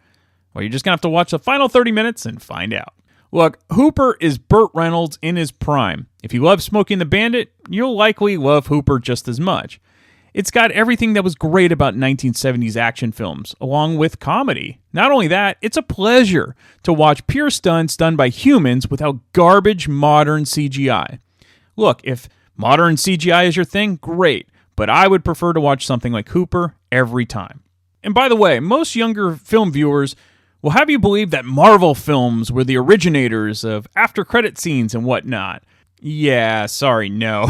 A: Well, you're just going to have to watch the final 30 minutes and find out. Look, Hooper is Burt Reynolds in his prime. If you love Smokey and the Bandit, you'll likely love Hooper just as much. It's got everything that was great about 1970s action films, along with comedy. Not only that, it's a pleasure to watch pure stunts done by humans without garbage modern CGI. Look, if modern CGI is your thing, great. But I would prefer to watch something like Hooper every time. And by the way, most younger film viewers will have you believe that Marvel films were the originators of after-credit scenes and whatnot. Yeah, sorry, no.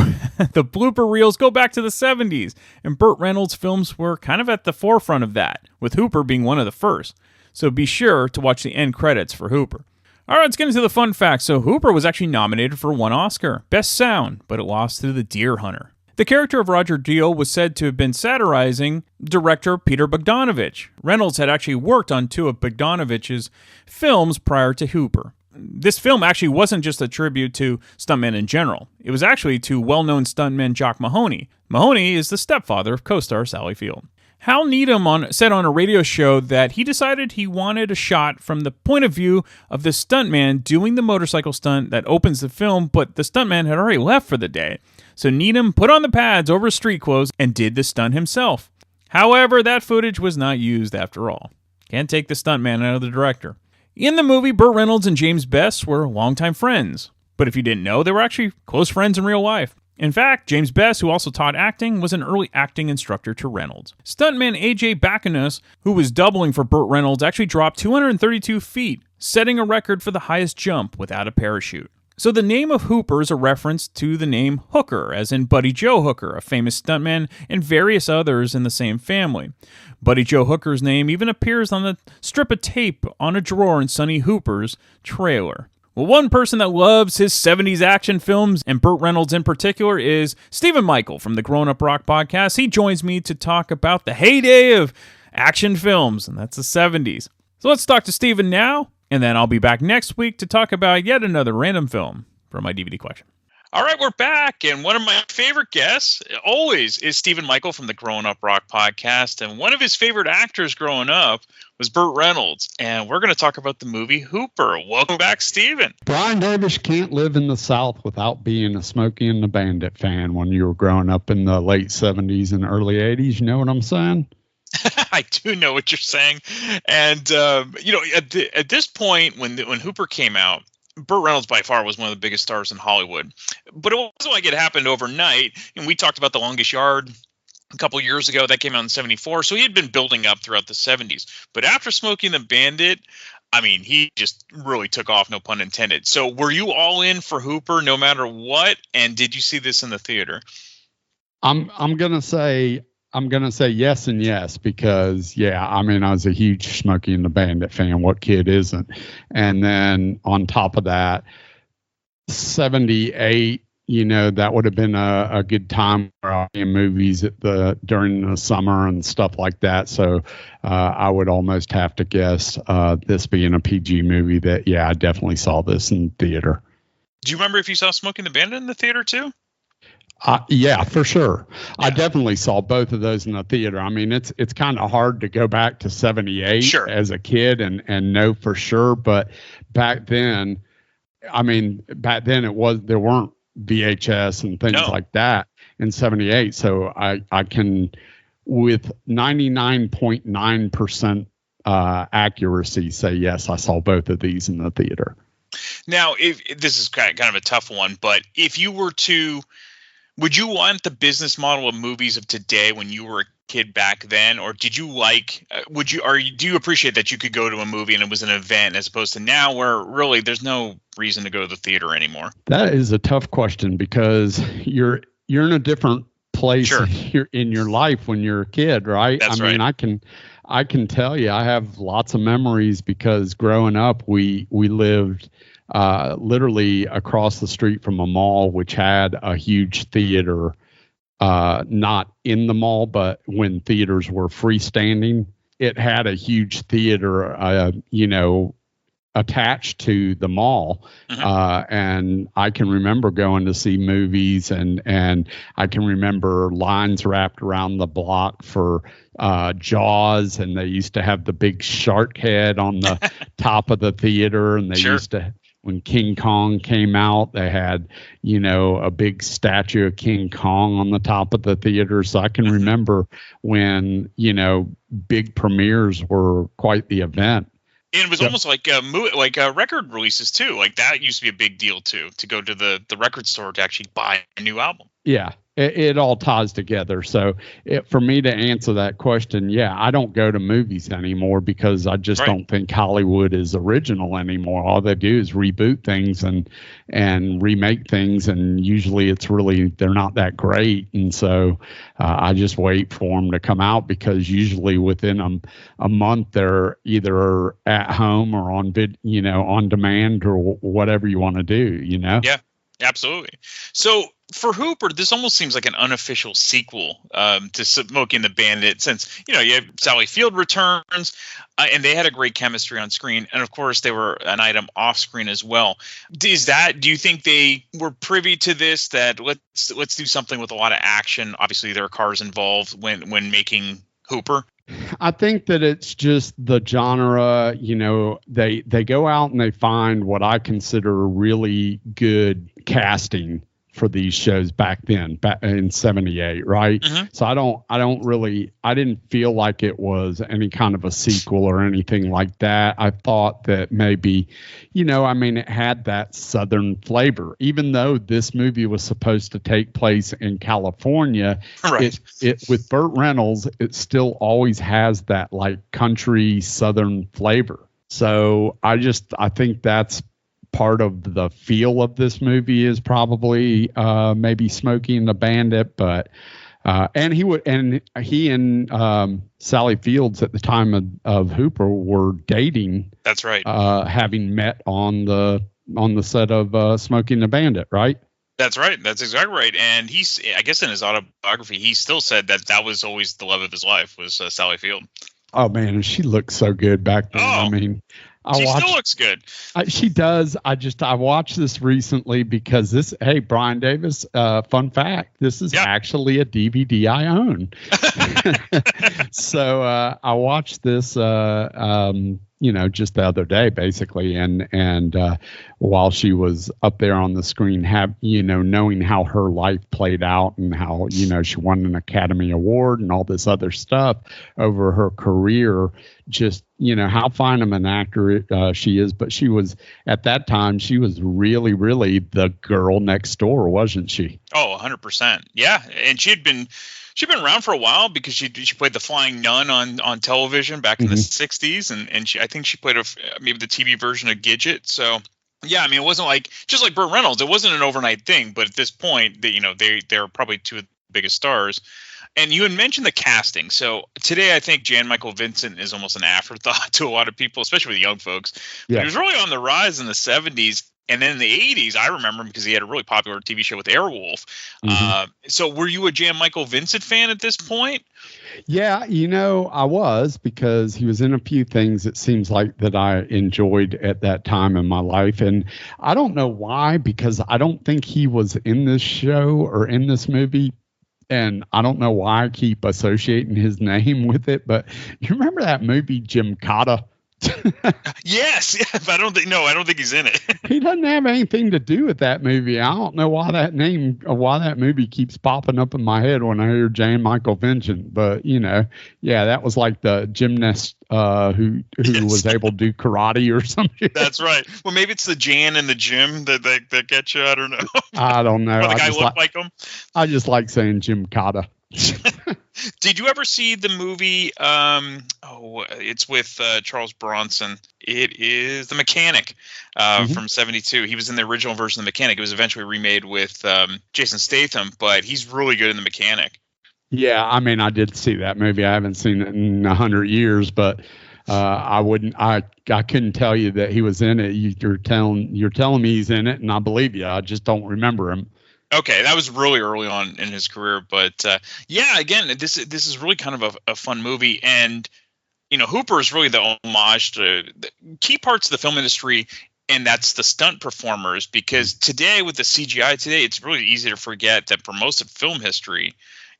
A: The blooper reels go back to the 70s, and Burt Reynolds films were kind of at the forefront of that, with Hooper being one of the first. So be sure to watch the end credits for Hooper. All right, let's get into the fun facts. So Hooper was actually nominated for 1 Oscar, Best Sound, but it lost to The Deer Hunter. The character of Roger Deal was said to have been satirizing director Peter Bogdanovich. Reynolds had actually worked on 2 of Bogdanovich's films prior to Hooper. This film actually wasn't just a tribute to stuntmen in general. It was actually to well-known stuntman Jock Mahoney. Mahoney is the stepfather of co-star Sally Field. Hal Needham said on a radio show that he decided he wanted a shot from the point of view of the stuntman doing the motorcycle stunt that opens the film, but the stuntman had already left for the day. So Needham put on the pads over street clothes and did the stunt himself. However, that footage was not used after all. Can't take the stuntman out of the director. In the movie, Burt Reynolds and James Best were longtime friends. But if you didn't know, they were actually close friends in real life. In fact, James Best, who also taught acting, was an early acting instructor to Reynolds. Stuntman A.J. Backus, who was doubling for Burt Reynolds, actually dropped 232 feet, setting a record for the highest jump without a parachute. So the name of Hooper is a reference to the name Hooker, as in Buddy Joe Hooker, a famous stuntman, and various others in the same family. Buddy Joe Hooker's name even appears on the strip of tape on a drawer in Sonny Hooper's trailer. Well, one person that loves his 70s action films, and Burt Reynolds in particular, is Stephen Michael from the Grown Up Rock podcast. He joins me to talk about the heyday of action films, and that's the 70s. So let's talk to Stephen now. And then I'll be back next week to talk about yet another random film from my DVD collection. All right, we're back, and one of my favorite guests always is Stephen Michael from the Grown Up Rock podcast, and one of his favorite actors growing up was Burt Reynolds, and we're going to talk about the movie Hooper. Welcome back, Stephen.
B: Brian Davis can't live in the South without being a Smokey and the Bandit fan when you were growing up in the late 70s and early 80s. You know what I'm saying?
A: I do know what you're saying. And, at this point, when Hooper came out, Burt Reynolds by far was one of the biggest stars in Hollywood. But it wasn't like it happened overnight. And we talked about The Longest Yard a couple years ago. That came out in 74. So he had been building up throughout the 70s. But after Smokey and the Bandit, I mean, he just really took off, no pun intended. So were you all in for Hooper no matter what? And did you see this in the theater?
B: I'm gonna say yes and yes, because I was a huge Smokey and the Bandit fan. What kid isn't? And then on top of that, 78, that would have been a good time in movies during the summer and stuff like that. So I would almost have to guess this being a PG movie that I definitely saw this in theater.
A: Do you remember if you saw Smokey and the Bandit in the theater too?
B: Yeah, for sure. Yeah. I definitely saw both of those in the theater. I mean, it's kind of hard to go back to 78 as a kid and know for sure. But back then, there weren't VHS and things like that in 78. So I can, with 99.9% accuracy, say, yes, I saw both of these in the theater.
K: Now, if this is kind of a tough one, but if you were to, would you want the business model of movies of today when you were a kid back then, or did you like? Do you appreciate that you could go to a movie and it was an event as opposed to now where really there's no reason to go to the theater anymore?
B: That is a tough question because you're in a different place in your life when you're a kid, right?
K: That's right.
B: I can tell you, I have lots of memories because growing up, we lived literally across the street from a mall, which had a huge theater, not in the mall, but when theaters were freestanding, it had a huge theater, attached to the mall. And I can remember going to see movies and I can remember lines wrapped around the block for Jaws, and they used to have the big shark head on the top of the theater, and they used to, when King Kong came out, they had, a big statue of King Kong on the top of the theater. So I can remember when, big premieres were quite the event.
K: And it was almost like record releases too. Like that used to be a big deal too, to go to the record store to actually buy a new album.
B: Yeah, it all ties together. So for me to answer that question, I don't go to movies anymore because I just don't think Hollywood is original anymore. All they do is reboot things and remake things, and usually they're not that great. And so I just wait for them to come out because usually within a month they're either at home or on on demand or whatever you want to do.
K: Yeah, absolutely. So for Hooper, this almost seems like an unofficial sequel to Smokey and the Bandit, since you have Sally Field returns, and they had a great chemistry on screen, and of course they were an item off screen as well. Do you think they were privy to this? That let's do something with a lot of action. Obviously, there are cars involved when making Hooper.
B: I think that it's just the genre. They go out and they find what I consider really good casting for these shows back in 78, right? So I didn't feel like it was any kind of a sequel or anything like that. I thought that maybe, it had that Southern flavor, even though this movie was supposed to take place in California. It with Burt Reynolds, it still always has that like country Southern flavor. So I think that's part of the feel of this movie is probably maybe Smokey and the Bandit, but he and Sally Fields at the time of Hooper were dating.
K: That's right.
B: Having met on the set of Smokey and the Bandit, right?
K: That's right. That's exactly right. And I guess in his autobiography, he still said that was always the love of his life was Sally Field.
B: Oh man, she looked so good back then.
K: She still looks good.
B: She does. I watched this recently because Brian Davis, fun fact, this is actually a DVD I own. So I watched this, just the other day, basically. And while she was up there on the screen, knowing how her life played out and how, she won an Academy Award and all this other stuff over her career, just, how fine of an actor she is. But at that time, she was really, really the girl next door, wasn't she?
K: Oh, 100%. Yeah. And she'd been around for a while because she played the Flying Nun on television back in the 60s. And I think she played maybe the TV version of Gidget. So, yeah, it wasn't just like Burt Reynolds. It wasn't an overnight thing. But at this point, they're probably two of the biggest stars. And you had mentioned the casting. So today, I think Jan Michael Vincent is almost an afterthought to a lot of people, especially with young folks. But he was really on the rise in the 70s. And then in the 80s, I remember him because he had a really popular TV show with Airwolf. So were you a Jan Michael Vincent fan at this point?
B: Yeah, I was, because he was in a few things it seems like that I enjoyed at that time in my life. And I don't know why, because I don't think he was in this show or in this movie. And I don't know why I keep associating his name with it, but you remember that movie Gymkata?
K: Yes, but I don't think he's in it.
B: He doesn't have anything to do with that movie. I don't know why that movie keeps popping up in my head when I hear Jan Michael Vincent. But yeah, that was like the gymnast who was able to do karate or something.
K: That's right. Well, maybe it's the Jan in the gym that get you. I don't know.
B: I don't know.
K: Or the guy looked like him.
B: I just like saying Jim Cotta.
K: Did you ever see the movie? It's with Charles Bronson. It is The Mechanic from '72. He was in the original version of The Mechanic. It was eventually remade with Jason Statham, but he's really good in The Mechanic.
B: Yeah, I mean, I did see that movie. I haven't seen it in 100 years, but I couldn't tell you that he was in it. You're telling me he's in it, and I believe you. I just don't remember him.
K: Okay, that was really early on in his career, but yeah, again, this is really kind of a fun movie, and Hooper is really the homage to the key parts of the film industry, and that's the stunt performers. Because today, with the CGI today, it's really easy to forget that for most of film history,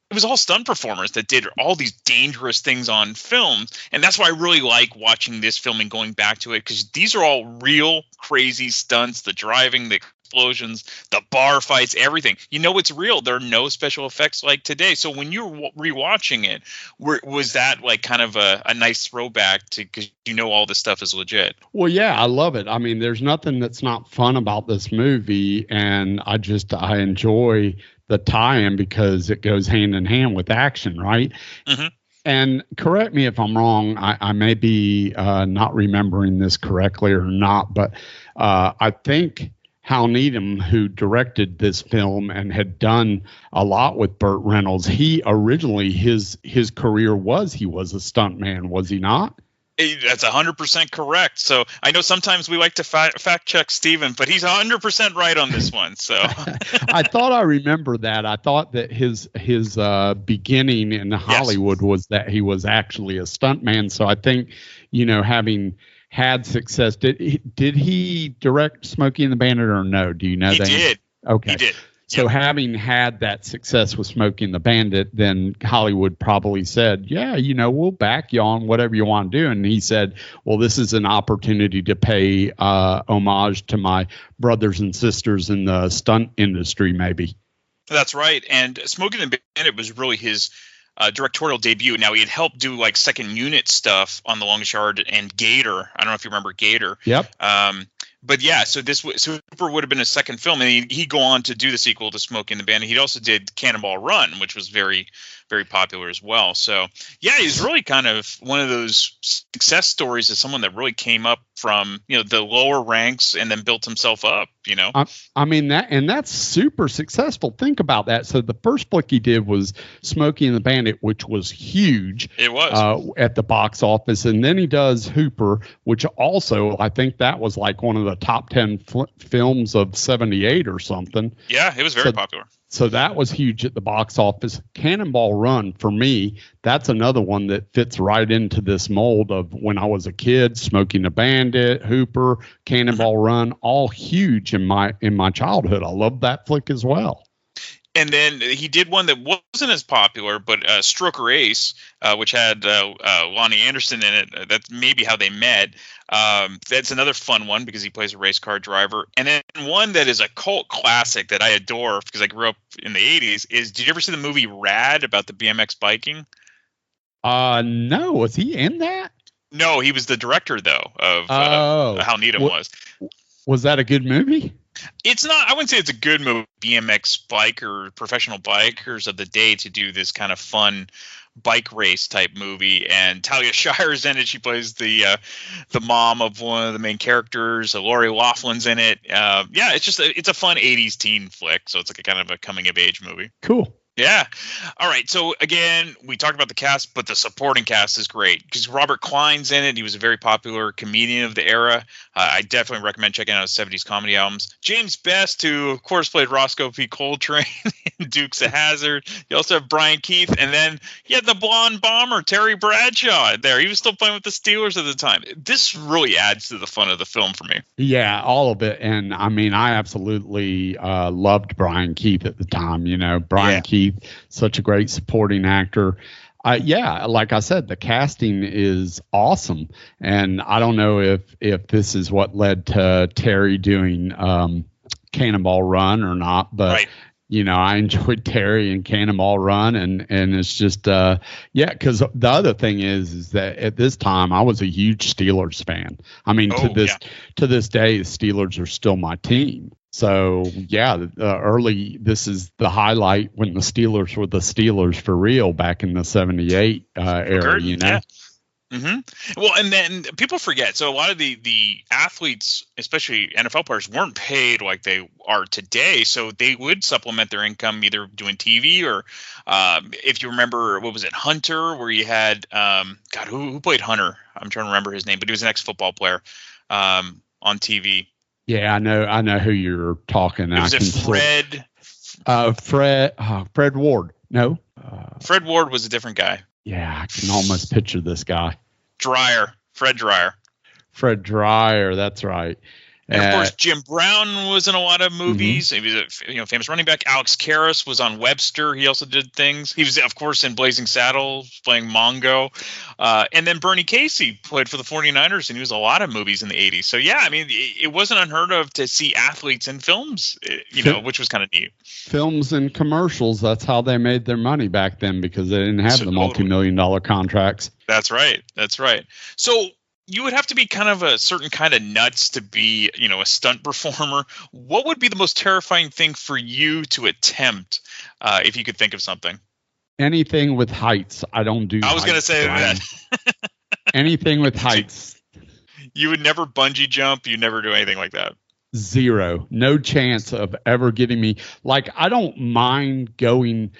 K: it was all stunt performers that did all these dangerous things on film, and that's why I really like watching this film and going back to it, because these are all real crazy stunts, the driving, the explosions, the bar fights, everything. It's real. There are no special effects like today. So when you're rewatching it, was that like kind of a nice throwback to, because all this stuff is legit?
B: Well, yeah, I love it. I mean, there's nothing that's not fun about this movie, and I enjoy the tie-in because it goes hand in hand with action, right?
K: Mm-hmm.
B: And correct me if I'm wrong. I may be not remembering this correctly or not, but I think Hal Needham, who directed this film and had done a lot with Burt Reynolds, he originally his career was he was a stuntman, was he not?
K: That's 100% correct. So I know sometimes we like to fact check Steven, but he's 100% right on this one. So
B: I thought I remember that. I thought that his beginning in Hollywood was that he was actually a stuntman. So I think, having had success, did he direct Smokey and the Bandit or no? Do you know that?
K: He did.
B: Okay.
K: He did.
B: So having had that success with Smokey and the Bandit, then Hollywood probably said, yeah, we'll back you on whatever you want to do. And he said, well, this is an opportunity to pay homage to my brothers and sisters in the stunt industry, maybe.
K: That's right. And Smokey and the Bandit was really his directorial debut. Now, he had helped do like second unit stuff on The Longest Yard and Gator. I don't know if you remember Gator.
B: Yep.
K: But yeah, so Hooper would have been his second film, and he'd go on to do the sequel to Smokey and the Bandit. He also did Cannonball Run, which was very, very popular as well. So yeah, he's really kind of one of those success stories of someone that really came up from the lower ranks and then built himself up.
B: I mean that's super successful. Think about that. So the first flick he did was Smokey and the Bandit, which was huge.
K: It was
B: at the box office, and then he does Hooper, which also I think that was like one of the top 10 films of '78 or something.
K: Yeah, it was very popular.
B: So that was huge at the box office. Cannonball Run, for me, that's another one that fits right into this mold of when I was a kid. Smokey and the Bandit, Hooper, Cannonball Run, all huge in my childhood. I loved that flick as well.
K: And then he did one that wasn't as popular, but Stroker Ace, which had Lonnie Anderson in it. That's maybe how they met. That's another fun one because he plays a race car driver. And then one that is a cult classic that I adore because I grew up in the 80s is, did you ever see the movie Rad about the BMX biking?
B: No. Was he in that?
K: No, he was the director, though, of Hal Needham was.
B: Was that a good movie?
K: It's not. I wouldn't say it's a good movie. BMX biker, professional bikers of the day to do this kind of fun bike race type movie, and Talia Shire's in it. She plays the mom of one of the main characters. Lori Laughlin's in it. Yeah, it's a fun 80s teen flick. So it's like a kind of a coming of age movie.
B: Cool.
K: Yeah. All right. So again, we talked about the cast, but the supporting cast is great because Robert Klein's in it. He was a very popular comedian of the era. I definitely recommend checking out his 70s comedy albums. James Best, who of course played Roscoe P. Coltrane in Dukes of Hazzard. You also have Brian Keith, and then you had the blonde bomber Terry Bradshaw there. He was still playing with the Steelers at the time. This really adds to the fun of the film for me.
B: Yeah, all of it. And I mean, I absolutely loved Brian Keith at the time. Brian Keith, such a great supporting actor. Yeah, like I said, the casting is awesome, and I don't know if this is what led to Terry doing Cannonball Run or not, but I enjoyed Terry and Cannonball Run, and it's just because the other thing is that at this time I was a huge Steelers fan. I mean, to this day, the Steelers are still my team. So this is the highlight when the Steelers were the Steelers for real back in the '78 era.
K: Yeah. Well, and then people forget. So a lot of the athletes, especially NFL players, weren't paid like they are today. So they would supplement their income either doing TV or, if you remember, what was it, Hunter, where you had who played Hunter? I'm trying to remember his name, but he was an ex-football player on TV.
B: Yeah, I know who you're talking.
K: Was it Fred?
B: Fred Ward. No.
K: Fred Ward was a different guy.
B: Yeah, I can almost picture this guy.
K: Fred
B: Dreyer, that's right.
K: And of course, Jim Brown was in a lot of movies. He was a famous running back. Alex Karras was on Webster. He also did things. He was, of course, in Blazing Saddles, playing Mongo. And then Bernie Casey played for the 49ers, and he was in a lot of movies in the 80s. So, yeah, I mean, it wasn't unheard of to see athletes in films, which was kind of neat.
B: Films and commercials, that's how they made their mone back then, because they didn't have the multi-million-dollar contracts.
K: That's right. So you would have to be kind of a certain kind of nuts to be, a stunt performer. What would be the most terrifying thing for you to attempt, if you could think of something?
B: Anything with heights. I don't do.
K: I was going to say that.
B: Anything with heights.
K: You would never bungee jump. You never do anything like that.
B: Zero. No chance of ever getting me. Like, I don't mind going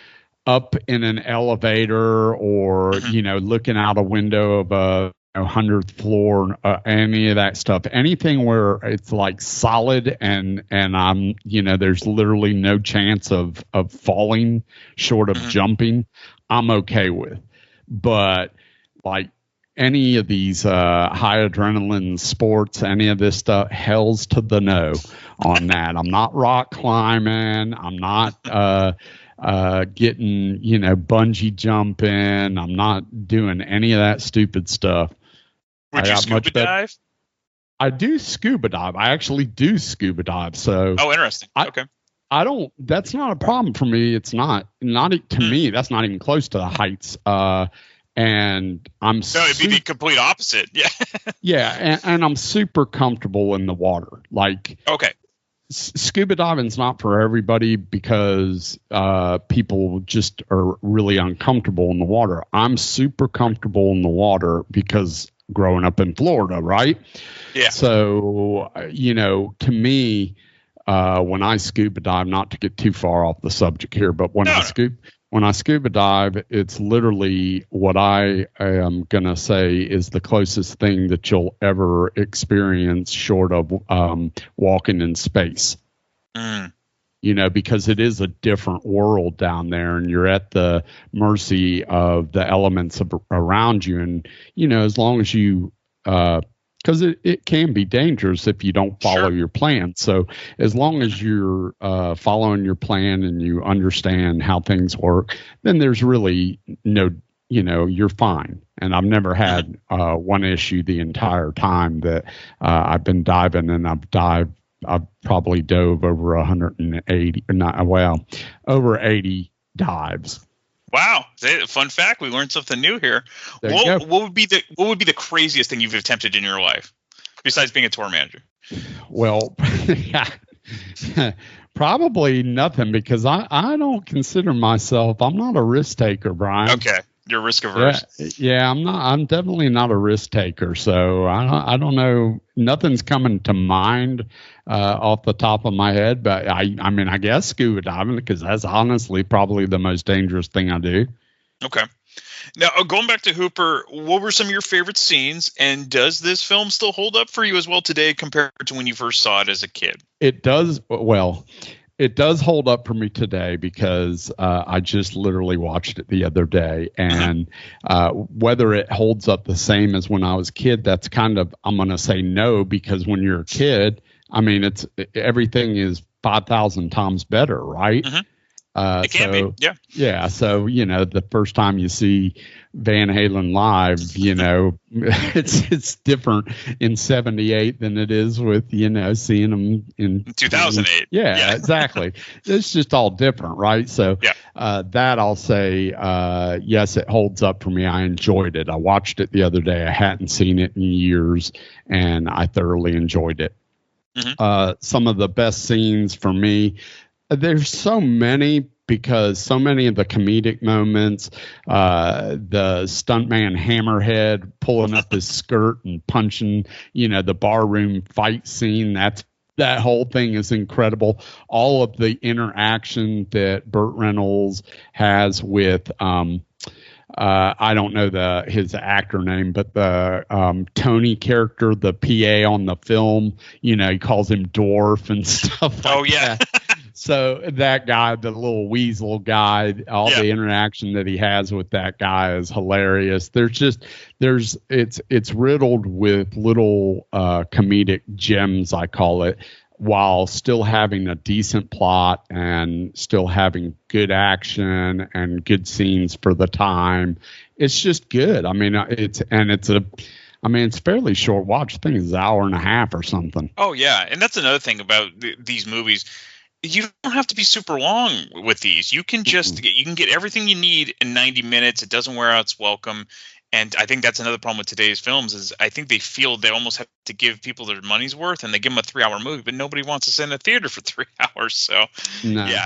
B: up in an elevator or, looking out a window of a 100th floor, any of that stuff. Anything where it's like solid and I'm, there's literally no chance of falling short of jumping, I'm okay with. But like any of these high adrenaline sports, any of this stuff, hell's to the no on that. I'm not rock climbing. I'm not getting, bungee jumping. I'm not doing any of that stupid stuff.
K: Would you scuba dive?
B: I do scuba dive. I actually do scuba dive. So.
K: Oh, interesting. Okay.
B: I don't. That's not a problem for me. It's not to me. That's not even close to the heights. And I'm.
K: No, it'd be the complete opposite. Yeah.
B: Yeah, and I'm super comfortable in the water. Like.
K: Okay.
B: Scuba diving's not for everybody because people just are really uncomfortable in the water. I'm super comfortable in the water because growing up in Florida, right?
K: Yeah.
B: So, to me, when I scuba dive, not to get too far off the subject here, but when I scuba dive, it's literally what I am going to say is the closest thing that you'll ever experience short of walking in space. Because it is a different world down there and you're at the mercy of the elements around you. And, as long as you, because it can be dangerous if you don't follow your plan. So as long as you're following your plan and you understand how things work, then there's really no, you're fine. And I've never had one issue the entire time that I've been diving, and I've probably dove over 180, over 80 dives.
K: Wow! Fun fact: we learned something new here. What would be the craziest thing you've attempted in your life, besides being a tour manager?
B: Well, probably nothing, because I don't consider myself. I'm not a risk taker, Brian.
K: Okay. You're risk averse.
B: Yeah, I'm not. I'm definitely not a risk taker. So I don't know. Nothing's coming to mind off the top of my head. But I mean, I guess scuba diving, because that's honestly probably the most dangerous thing I do.
K: Okay. Now, going back to Hooper, what were some of your favorite scenes? And does this film still hold up for you as well today compared to when you first saw it as a kid?
B: It does. Well, it does hold up for me today because I just literally watched it the other day. And whether it holds up the same as when I was a kid, that's kind of, I'm going to say no, because when you're a kid, I mean, everything is 5,000 times better, right?
K: It can be, yeah.
B: Yeah, so, the first time you see Van Halen live, it's different in 78 than it is with, seeing them in
K: 2008.
B: Yeah, exactly. It's just all different, right? So that I'll say, yes, it holds up for me. I enjoyed it. I watched it the other day. I hadn't seen it in years, and I thoroughly enjoyed it. Mm-hmm. Some of the best scenes for me, there's so many, because so many of the comedic moments, the stuntman Hammerhead pulling up his skirt and punching, the barroom fight scene, that whole thing is incredible. All of the interaction that Burt Reynolds has with, I don't know his actor name, but the Tony character, the PA on the film, he calls him Dwarf and stuff like that. So that guy, the little weasel guy, all the interaction that he has with that guy is hilarious. It's riddled with little comedic gems, I call it, while still having a decent plot and still having good action and good scenes for the time. It's just good. I mean, it's fairly short watch. I think it's an hour and a half or something.
K: Oh yeah, and that's another thing about these movies. You don't have to be super long with these. You can just you can get everything you need in 90 minutes. It doesn't wear out its welcome. And I think that's another problem with today's films is I think they feel they almost have to give people their money's worth, and they give them a 3-hour movie, but nobody wants to sit in a theater for 3 hours. So yeah.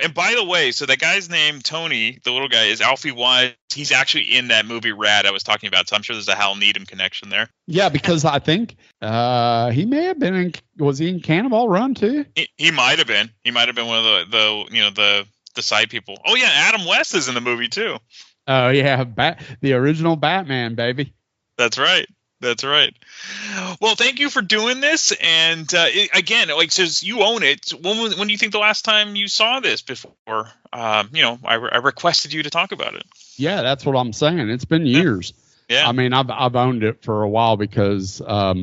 K: And by the way, so that guy's name, Tony, the little guy, is Alfie Wise. He's actually in that movie Rad I was talking about. So I'm sure there's a Hal Needham connection there.
B: Yeah, because I think he may have been was he in Cannonball Run too?
K: He might have been. He might have been one of the side people. Oh yeah, Adam West is in the movie too.
B: Oh yeah, the original Batman, baby.
K: That's right. That's right. Well, thank you for doing this. And again, like says you own it. When do you think the last time you saw this before? I requested you to talk about it.
B: Yeah, that's what I'm saying. It's been years.
K: Yeah.
B: I mean, I've owned it for a while because, at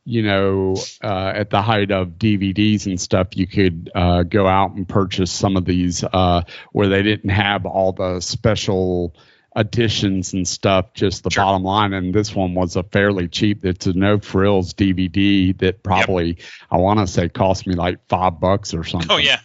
B: the height of DVDs and stuff, you could go out and purchase some of these where they didn't have all the special additions and stuff, just the bottom line. And this one was a fairly cheap, it's a no frills DVD that probably, I want to say, cost me like $5 or something.
K: Oh, yeah.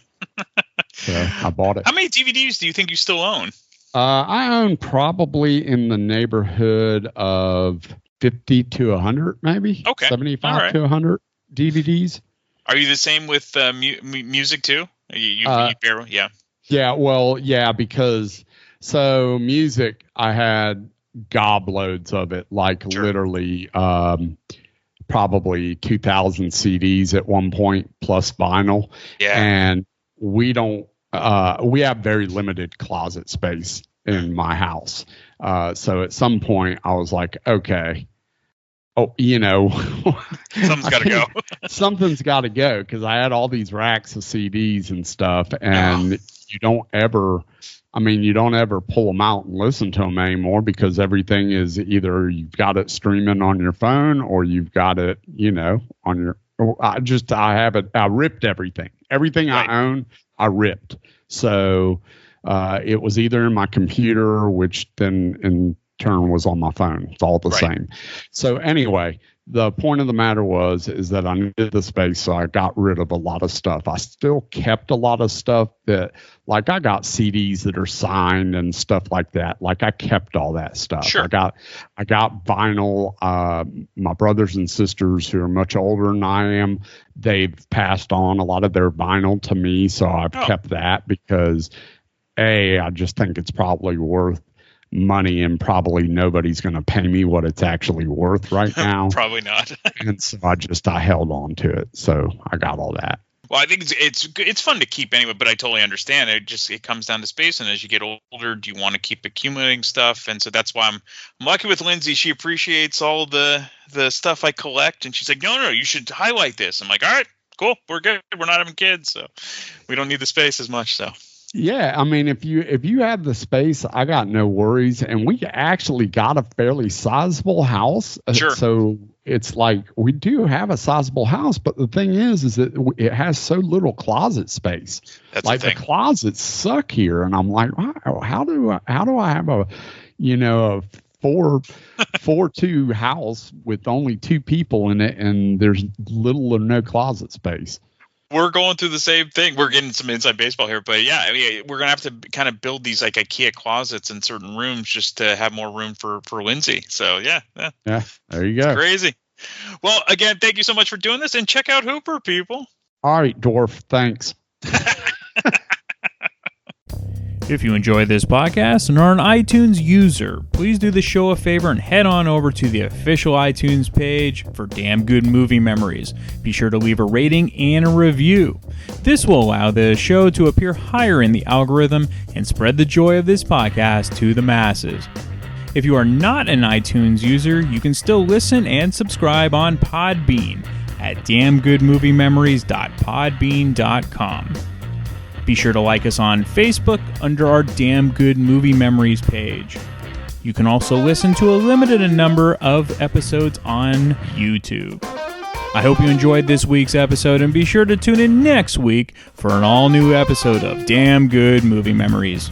B: So I bought it.
K: How many DVDs do you think you still own?
B: I own probably in the neighborhood of 50 to 100, maybe.
K: Okay.
B: 75 to 100 DVDs.
K: Are you the same with music too? Yeah.
B: Yeah. Well, yeah, because so music, I had gobloads of it, like literally probably 2,000 CDs at one point plus vinyl.
K: Yeah.
B: And we don't, we have very limited closet space in my house. So at some point I was like, okay,
K: something's got to go.
B: Something's got to go, because I had all these racks of CDs and stuff, and you don't ever pull them out and listen to them anymore, because everything is either you've got it streaming on your phone or you've got it, on your. I ripped everything. Everything I own, I ripped. So it was either in my computer, which then in turn was on my phone. It's all the same. So anyway, the point of the matter is that I needed the space, so I got rid of a lot of stuff. I still kept a lot of stuff that, like, I got CDs that are signed and stuff like that. Like, I kept all that stuff.
K: Sure.
B: I got vinyl. My brothers and sisters who are much older than I am, they've passed on a lot of their vinyl to me, so I've kept that because, I just think it's probably worth money, and probably nobody's going to pay me what it's actually worth right now.
K: Probably not.
B: And so I held on to it. So I got all that.
K: Well, I think it's fun to keep anyway, but I totally understand. It comes down to space, and as you get older, do you want to keep accumulating stuff? And so that's why I'm lucky with Lindsay. She appreciates all the stuff I collect, and she's like, no, you should highlight this. I'm like, all right, cool, we're good. We're not having kids, so we don't need the space as much. So.
B: Yeah, I mean, if you have the space, I got no worries. And we actually got a fairly sizable house.
K: Sure.
B: So it's like we do have a sizable house, but the thing is that it has so little closet space.
K: That's
B: like the closets suck here, and I'm like, wow, how do I have a 4-2 house with only 2 people in it, and there's little or no closet space?
K: We're going through the same thing. We're getting some inside baseball here, but yeah, I mean, we're gonna have to kind of build these like IKEA closets in certain rooms just to have more room for Lindsay. So yeah,
B: there you go.
K: It's crazy. Well, again, thank you so much for doing this, and check out Hooper, people.
B: All right, Dwarf. Thanks.
A: If you enjoy this podcast and are an iTunes user, please do the show a favor and head on over to the official iTunes page for Damn Good Movie Memories. Be sure to leave a rating and a review. This will allow the show to appear higher in the algorithm and spread the joy of this podcast to the masses. If you are not an iTunes user, you can still listen and subscribe on Podbean at damngoodmoviememories.podbean.com. Be sure to like us on Facebook under our Damn Good Movie Memories page. You can also listen to a limited number of episodes on YouTube. I hope you enjoyed this week's episode, and be sure to tune in next week for an all-new episode of Damn Good Movie Memories.